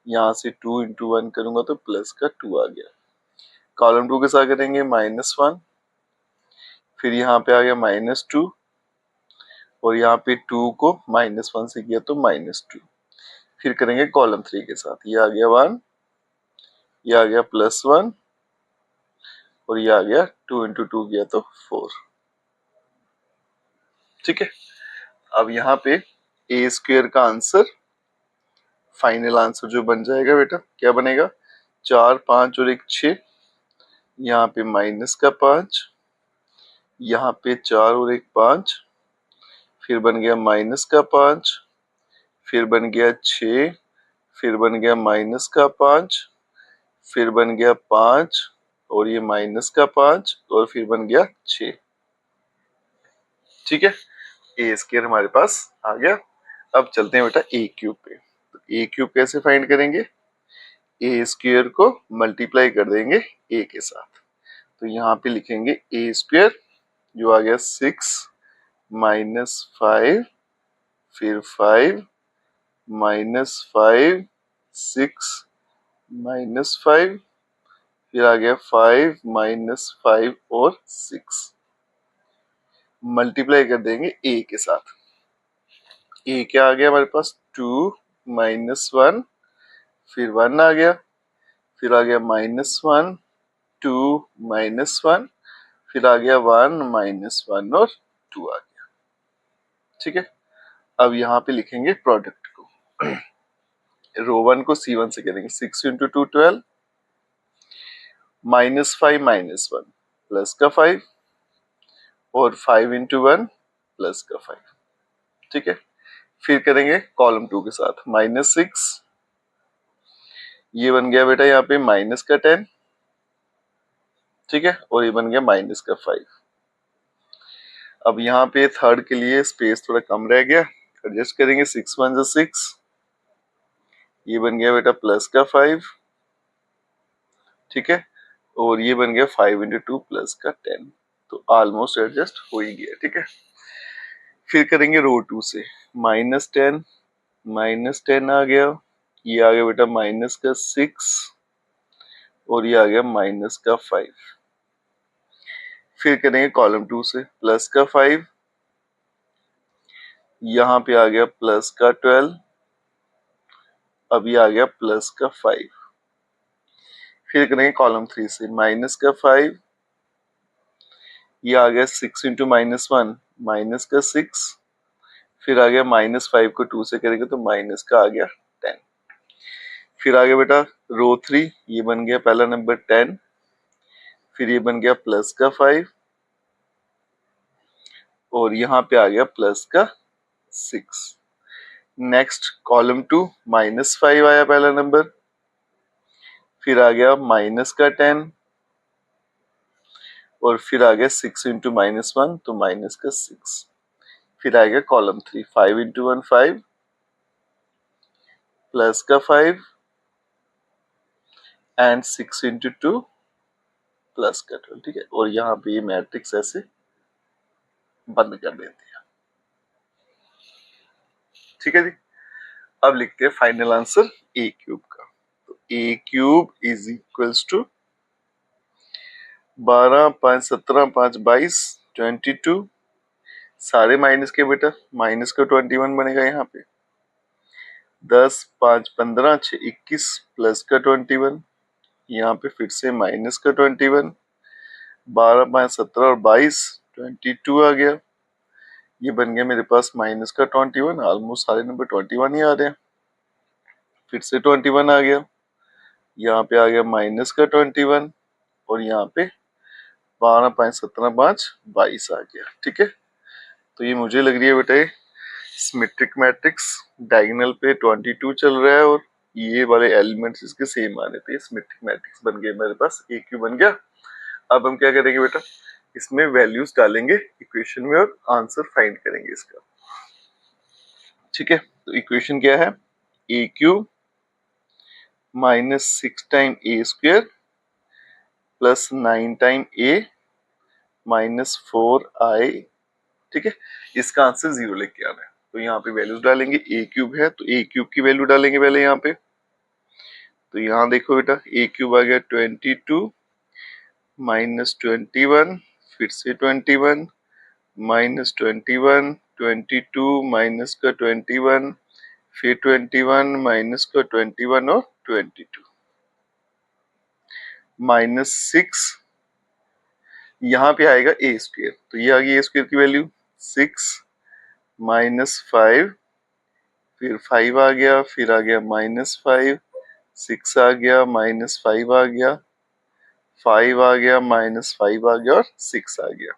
यहाँ से 2 × 1 करूंगा तो प्लस का 2 आ गया। कॉलम 2 के साथ करेंगे -1, फिर यहाँ पे आ गया -2, और यहाँ पे 2 को -1 से किया तो -2। फिर करेंगे कॉलम 3 के साथ, ये आ गया 1, ये आ गया +1 और ये आ गया 2 × 2 किया तो 4। ठीक है, अब यहाँ पे a² का आंसर, फाइनल आंसर जो बन जाएगा बेटा, क्या बनेगा, 4, 5 और 1 6, यहाँ पे -5, यहाँ पे 4 और 1 5, फिर बन गया -5, फिर बन गया 6, फिर बन गया -5, फिर बन गया 5 और ये -5 और फिर बन गया 6। ठीक है, a² हमारे पास आ गया। अब चलते हैं बेटा a³ पे। तो a³ कैसे फाइंड करेंगे, a² को मल्टीप्लाई कर देंगे a के साथ। तो यहाँ पे लिखेंगे a² जो आ गया 6 -5, फिर 5 -5 6 -5, फिर आ गया 5 -5 और 6, मल्टीप्लाई कर देंगे a के साथ। a क्या आ गया हमारे पास, 2 -1, फिर 1 आ गया, फिर आ गया -1 2 -1, फिर आ गया 1 -1 और 2 आ गया। ठीक है, अब यहाँ पे लिखेंगे प्रोडक्ट को। रो 1 को C1 से करेंगे, 6 × 2 12, -5 -1 प्लस का 5 और 5 × 1 प्लस का 5। ठीक है, फिर करेंगे कॉलम 2 के साथ, -6, ये बन गया बेटा यहाँ पे माइनस का 10। ठीक है, और ये बन गया माइनस का 5। अब यहाँ पे थर्ड के लिए स्पेस थोड़ा कम रह गया, एडजस्ट करेंगे, 6 1 = 6, ये बन गया बेटा प्लस का 5। ठीक है, और ये बन गया 5 × 2 प्लस का 10, तो ऑलमोस्ट एडजस्ट हो ही गया। ठीक है, फिर करेंगे रो 2 से, -10 -10 आ गया, ये आ गया बेटा माइनस का 6 और ये आ गया माइनस का 5। फिर करेंगे कॉलम 2 से, प्लस का 5, यहाँ पे आ गया प्लस का 12, अभी आ गया प्लस का 5। फिर करेंगे कॉलम 3 से, माइनस का 5, ये आ गया 6 × -1 माइनस का 6, फिर आ गया -5 को 2 से करेंगे तो माइनस का आ गया 10। फिर आ गया बेटा रो 3, ये बन गया पहला नंबर 10, फिर ये बन गया प्लस का 5 और यहाँ पे आ गया प्लस का 6। नेक्स्ट कॉलम 2, -5 आया पहला नंबर, फिर आ गया माइनस का 10 और फिर आ गया 6 × -1 तो माइनस का 6। फिर आ गया कॉलम 3, 5 × 1 5 प्लस का 5 एंड 6 × 2 प्लस का 12। ठीक है, और यहाँ पे ये मैट्रिक्स ऐसे बंद कर देते हैं। ठीक है जी, अब लिखते हैं फाइनल आंसर a³ का। तो a³ = 12 5 17 5 22 22, सारे माइनस के बेटा, माइनस का 21 बनेगा यहाँ पे, 10 5 15 6 21 प्लस का 21, यहाँ पे फिर से माइनस का 21, 12 5 17 और 22 22 आ गया, ये बन गया मेरे पास माइनस का 21, ऑलमोस्ट सारे नंबर 21 ही आ रहे हैं। फिर से 21 आ गया, यहाँ पे आ गया माइनस का 21 और यहाँ पे 12 5 17 5 22 आ गया। ठीक है, तो ये मुझे लग रही है बेटा सिमेट्रिक मैट्रिक्स, डायगोनल पे 22 चल रहा है और ये वाले एलिमेंट्स इसके सेम आ रहे थे, सिमेट्रिक मैट्रिक्स बन गए मेरे पास, a³ बन गया। अब हम क्या करेंगे बेटा, इसमें वैल्यूज डालेंगे इक्वेशन में और आंसर फाइंड करेंगे इसका। ठीक है, तो इक्वेशन क्या है, a³ -6 time a² plus 9 time a -4i। ठीक है, इसका आंसर 0 लेके आना है, तो यहाँ पे वैल्यूज डालेंगे, a³ है तो a³ की वैल्यू डालेंगे पहले यहाँ पे। तो यहाँ देखो बेटा a³ आ गया 22 -21, फिर से 21 -21 22 माइनस का 21, फिर 21 माइनस का 21 और 22 माइनस 6, यहाँ पे आएगा ए स्क्वेयर, तो ये आ गई ए स्क्वेयर की वैल्यू 6 माइनस 5, फिर 5 आ गया, फिर आ गया -5, 6 आ गया, -5 आ गया, 5 आ गया, -5 आ गया और 6 आ गया।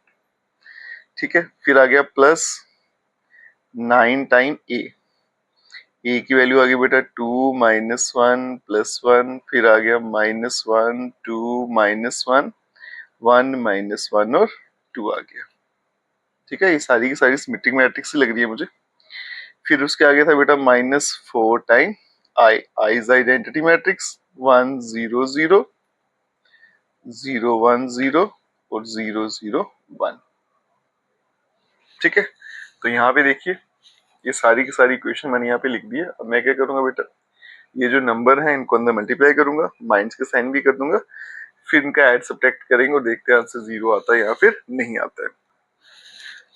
ठीक है, फिर आ गया प्लस 9 टाइम ए की वैल्यू आ गई बेटा 2 -1 +1, फिर आ गया -1 2 -1 1 -1 और 2 आ गया। ठीक है, ये सारी की सारी सिमेट्रिक मैट्रिक्स लग रही है मुझे। फिर उसके आगे था बेटा -4 time I is identity matrix 1 0 0 0 1 0 और 0 0 1। ठीक है, तो यहाँ पे देखिए ये सारी की सारी इक्वेशन मैंने यहाँ पे लिख दी है। अब मैं क्या करूंगा बेटा, ये जो नंबर है इनको अंदर मल्टीप्लाई करूंगा, माइनस के साइन भी कर दूंगा, फिर इनका ऐड सब्ट्रैक्ट करेंगे और देखते हैं आंसर 0 आता है या फिर नहीं आता है।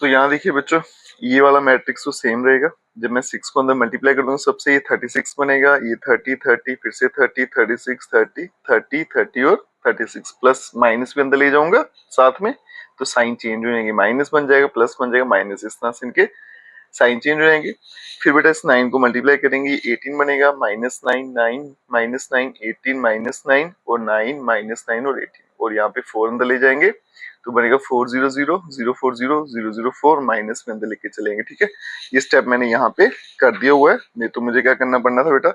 तो यहाँ देखिए बच्चों, ये वाला मैट्रिक्स तो सेम रहेगा। जब मैं 6 को अंदर मल्टीप्लाई कर दूंगा सबसे, ये 36 बनेगा, ये 30 30 फिर से 30 36 30 30 30 और 36 प्लस माइनस भी अंदर ले जाऊंगा साथ में, तो साइन चेंज हो जाएंगे, माइनस बन जाएगा प्लस बन जाएगा माइनस, इस तरह से इनके साइन चेंज हो जाएंगे। फिर बेटा इस 9 को मल्टीप्लाई करेंगे, 18 बनेगा, -9 9 -9 18 -9 और 9 -9 और 18 और यहाँ पे 4 अंदर ले जाएंगे तो बनेगा 400 040 004 माइनस में अंदर लेके चलेंगे। ठीक है, ये स्टेप मैंने यहाँ पे कर दिया हुआ है, नहीं तो मुझे क्या करना पड़ना था बेटा,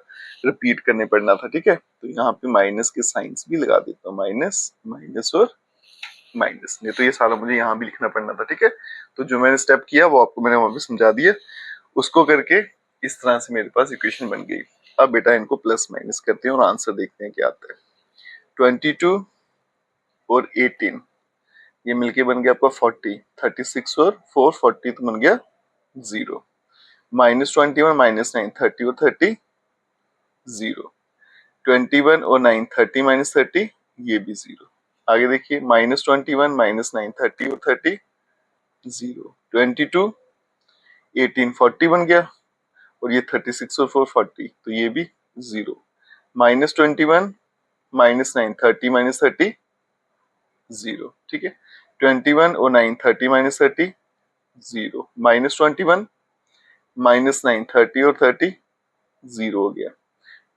रिपीट करने पड़ना था। ठीक है, तो यहाँ पे माइनस के साइंस भी लगा देता हूँ, माइनस माइनस और माइनस, नहीं तो ये सारा मुझे यहाँ भी लिखना पड़ना था। ठीक है, तो जो मैंने स्टेप किया वो आपको मैंने वहां पे समझा दिया, उसको करके इस तरह से मेरे पास इक्वेशन बन गई। अब बेटा इनको प्लस माइनस करते हैं और आंसर देखते हैं क्या आता है। 22 और 18 ये मिलके बन गया आपका 40, 36 और 4 40 तो बन गया 0, -21 -9 30 और 30 0, 21 और 9 30 -30 ये भी 0। आगे देखिए -21 -9 30 और 30 0, 22 18 40 बन गया और ये 36 और 4 40 तो ये भी 0, -21 -9 30 -30 0। ठीक है, 21 और 9 30 -30 0, -21 -9 30 और 30 0 हो गया,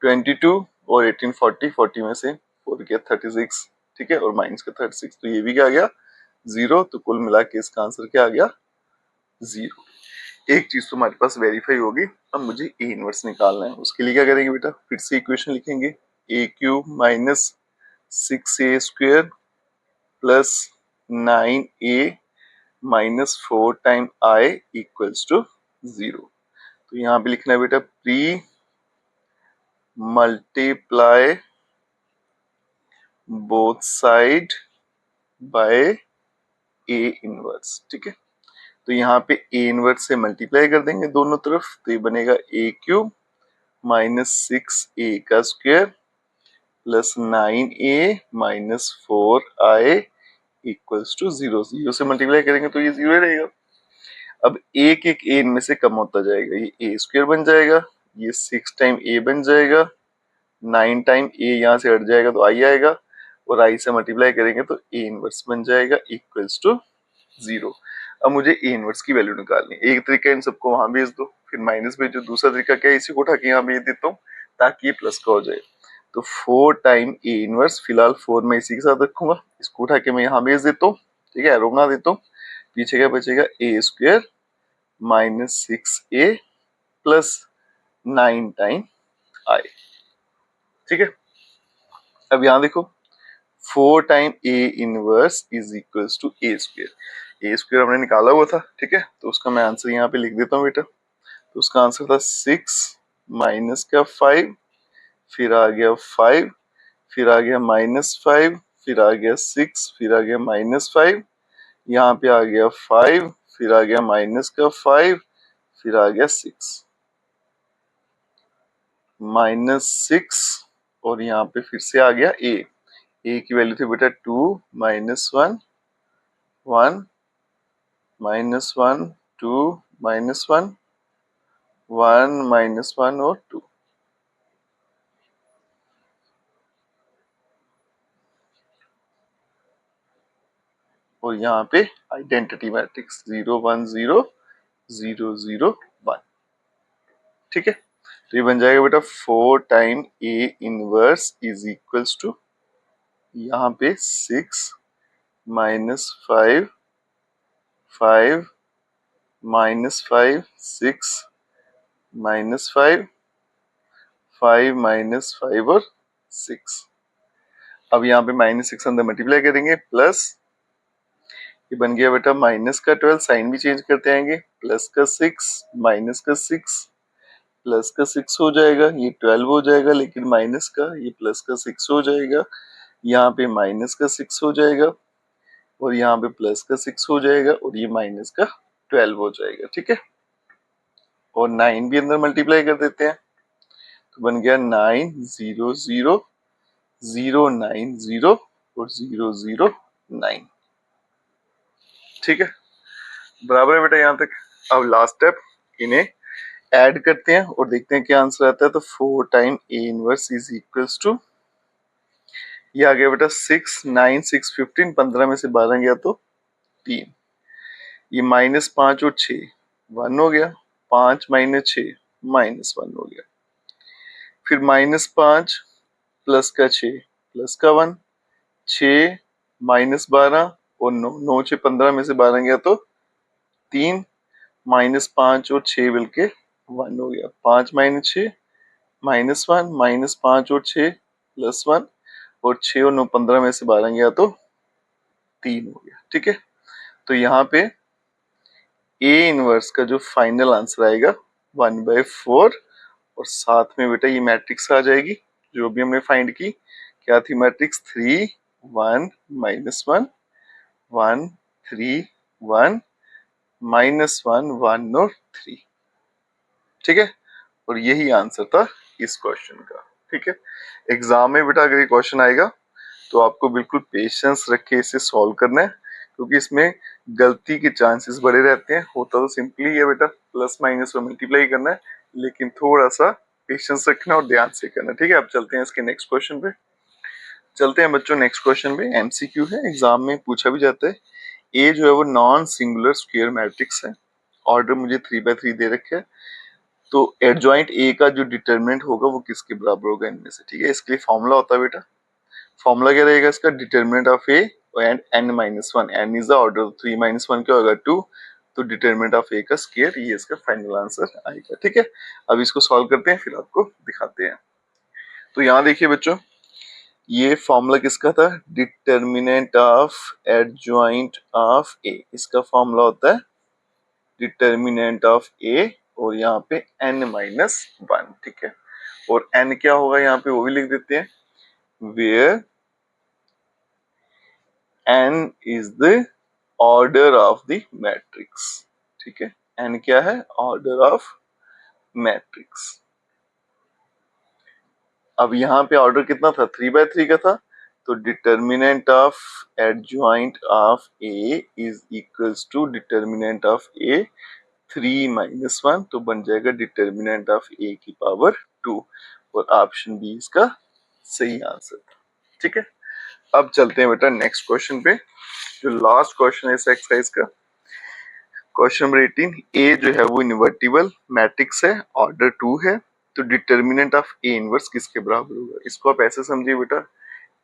22 और 18 40 40 में से 4 गया 36। ठीक है, और माइनस का 36 तो ये भी क्या आ गया 0, तो कुल मिला के इसका आंसर क्या आ गया 0। एक चीज तो हमारे पास वेरीफाई होगी। अब मुझे ए इनवर्स निकालना है, उसके लिए क्या करेंगे बेटा, फिर से इक्वेशन लिखेंगे, A cube minus 6a square plus 9a minus 4 time I equals to 0। तो यहाँ पे लिखना है बेटा pre multiply both side by A inverse. ठीक है, तो यहाँ पे ए इनवर्स से मल्टीप्लाई कर देंगे दोनों तरफ, तो ये बनेगा ए क्यूब -6a का square plus 9a minus 4i equals to 0। 0 से मल्टीप्लाई करेंगे तो ये 0 रहेगा। अब एक एक ए इनमें से कम होता जाएगा, ये a स्क्वायर बन जाएगा, ये 6 टाइम a बन जाएगा, 9 टाइम a यहाँ से हट जाएगा तो i आएगा और i से मल्टीप्लाई करेंगे तो a इनवर्स बन जाएगा इक्वल्स टू 0। अब मुझे ए इनवर्स की वैल्यू निकालनी है। एक तरीका इन सबको वहां भेज दो फिर माइनस भेजो, दूसरा तरीका क्या है, इसी को उठा के यहाँ भेज देता हूँ ताकि ये प्लस का हो जाए। तो 4 टाइम ए इनवर्स, फिलहाल 4 में इसी के साथ रखूंगा, इसको उठा के मैं यहाँ भेज देता हूँ। ठीक है, एरो बना देता हूँ, पीछे क्या बचेगा A square -6a plus 9 time I. ठीक है, अब यहाँ देखो 4 time A inverse is equals to A square, A square हमने निकाला हुआ था। ठीक है, तो उसका मैं आंसर यहाँ पे लिख देता हूँ बेटा, तो उसका आंसर था 6 माइनस का 5, फिर आ गया 5, फिर आ गया -5, फिर आ गया 6, फिर आ गया -5, यहाँ पे आ गया 5, फिर आ गया माइनस का 5, फिर आ गया 6 -6 और यहाँ पे फिर से आ गया ए की वैल्यू थी बेटा 2 -1 1 -1 2 -1, 1 -1 और 2। और यहाँ पे आइडेंटिटी मैट्रिक्स 0 1 0 0 0 1। ठीक है, तो ये बन जाएगा बेटा 4 time A inverse is equals to, यहाँ पे 6 -5 5 -5 6 -5 5 -5 और 6। अब यहाँ पे -6 अंदर मल्टीप्लाई करेंगे, प्लस ये बन गया बेटा माइनस का 12, साइन भी चेंज करते आएंगे, प्लस का 6 माइनस का 6 प्लस का 6 हो जाएगा, ये 12 हो जाएगा, लेकिन माइनस का ये प्लस का 6 हो जाएगा, यहाँ पे माइनस का 6 हो जाएगा और यहाँ पे प्लस का 6 हो जाएगा और ये माइनस का 12 हो जाएगा। ठीक है, और 9 भी अंदर मल्टीप्लाई कर देते हैं, तो बन गया 9 0 0 0 9 0 और 0 0 9। ठीक है, बराबर है बेटा यहाँ तक। अब लास्ट स्टेप, इन्हें ऐड करते हैं और देखते हैं क्या आंसर आता है। तो 4 time A inverse is equals to, ये आ गया बेटा 6 9 6 15, 15 में से 12 गया तो 3, ये -5 और 6 1 हो गया, 5 - 6 -1 हो गया, फिर -5 प्लस का 6 प्लस का 1, 6 -12 और 9 9 6 15 में से 12 गया तो 3, -5 और 6 मिलके 1 हो गया, 5 - 6 -1 -5 और 6 +1 और 6 और 9 15 में से 12 गया तो 3 हो गया। ठीक है, तो यहाँ पे A इनवर्स का जो फाइनल आंसर आएगा 1/4 और साथ में बेटा ये मैट्रिक्स आ जाएगी जो भी हमने फाइंड की। क्या थी मैट्रिक्स? 3 1 -1 1 3 1 -1 1 और 3। ठीक है, और यही आंसर था इस क्वेश्चन का। ठीक है, एग्जाम में बेटा अगर ये क्वेश्चन आएगा तो आपको बिल्कुल पेशेंस रख के इसे सॉल्व करना है, क्योंकि इसमें गलती के चांसेस बड़े रहते हैं। होता तो सिंपली है बेटा, प्लस माइनस को मल्टीप्लाई करना है, लेकिन थोड़ा सा पेशेंस रखना और ध्यान से करना। ठीक है, अब चलते हैं इसके नेक्स्ट क्वेश्चन पे। चलते हैं बच्चों नेक्स्ट क्वेश्चन पे। एमसीक्यू है, एग्जाम में पूछा भी जाता है। ए जो है वो नॉन सिंगुलर स्क्वायर मैट्रिक्स है, ऑर्डर मुझे 3/3 दे रखे है, तो एडजॉइंट ए का जो डिटरमिनेंट होगा वो किसके बराबर होगा इनमें से। ठीक है, इसके लिए फॉर्मूला होता है बेटा, फॉर्मूला क्या रहेगा इसका? Determinant of A and n-1, n is the order, 3 - 1 क्या होगा 2, तो डिटरमिनेंट ऑफ ए का स्क्वायर, ये इसका फाइनल आंसर आएगा। ठीक है, अब इसको सॉल्व करते हैं फिर आपको दिखाते हैं। तो यहाँ देखिए बच्चों, ये फॉर्मूला किसका था? डिटरमिनेंट ऑफ एडजॉइंट ऑफ ए, इसका फॉर्मूला होता है डिटरमिनेंट ऑफ ए और यहाँ पे n-1। ठीक है, और n क्या होगा यहाँ पे वो भी लिख देते हैं, where n is the order of the matrix। ठीक है, n क्या है? Order of matrix. अब यहाँ पे ऑर्डर कितना था? 3/3 का था, तो determinant of adjoint of A is equals to determinant of A 3 - 1, तो बन जाएगा डिटरमिनेंट ऑफ ए की पावर 2, और ऑप्शन बी इसका सही आंसर था। ठीक है, अब चलते हैं बेटा नेक्स्ट क्वेश्चन पे, जो लास्ट क्वेश्चन है इस एक्सरसाइज का। क्वेश्चन नंबर 18, ए जो है वो इनवर्टिबल मैट्रिक्स है, ऑर्डर 2 है, तो डिटरमिनेंट ऑफ ए इनवर्स किसके बराबर होगा? इसको आप ऐसे समझिए बेटा,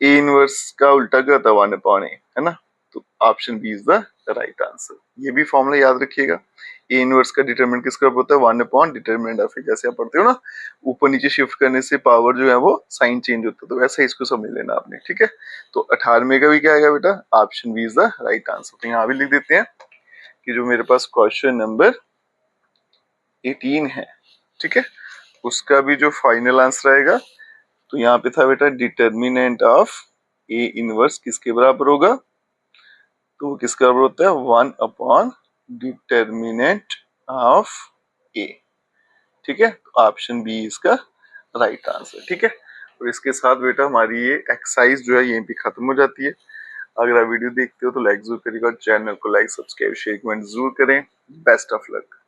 ए इनवर्स का उल्टा क्या होता है? 1/a, है ना, तो option B is the right answer. ये भी फॉर्मूला याद रखिएगा, ए इनवर्स का डिटरमिनेंट किसका होता है? 1/, डिटरमिनेंट ऑफ ए, जैसे आप पढ़ते हो ना, ऊपर नीचे शिफ्ट करने से पावर जो है वो साइन चेंज होता है, तो वैसे इसको समझ लेना आपने। ठीक है, तो 18वें का भी क्या आएगा बेटा? Option B is the right answer. तो यहाँ भी लिख देते हैं कि जो मेरे पास क्वेश्चन नंबर 18 है, ठीक है, उसका भी जो फाइनल आंसर आएगा, तो यहाँ पे था बेटा डिटरमिनेंट ऑफ ए इनवर्स किसके बराबर होगा? तो वो किसके बराबर होता है? 1/, डिटरमिनेंट ऑफ ए। ठीक है, तो ऑप्शन बी इसका राइट आंसर। ठीक है, और इसके साथ बेटा हमारी ये एक्सरसाइज जो है यहीं पे खत्म हो जाती है। अगर आप वीडियो देखते हो तो लाइक जरूर करिएगा, चैनल को लाइक सब्सक्राइब शेयर कमेंट जरूर करें। Best of luck.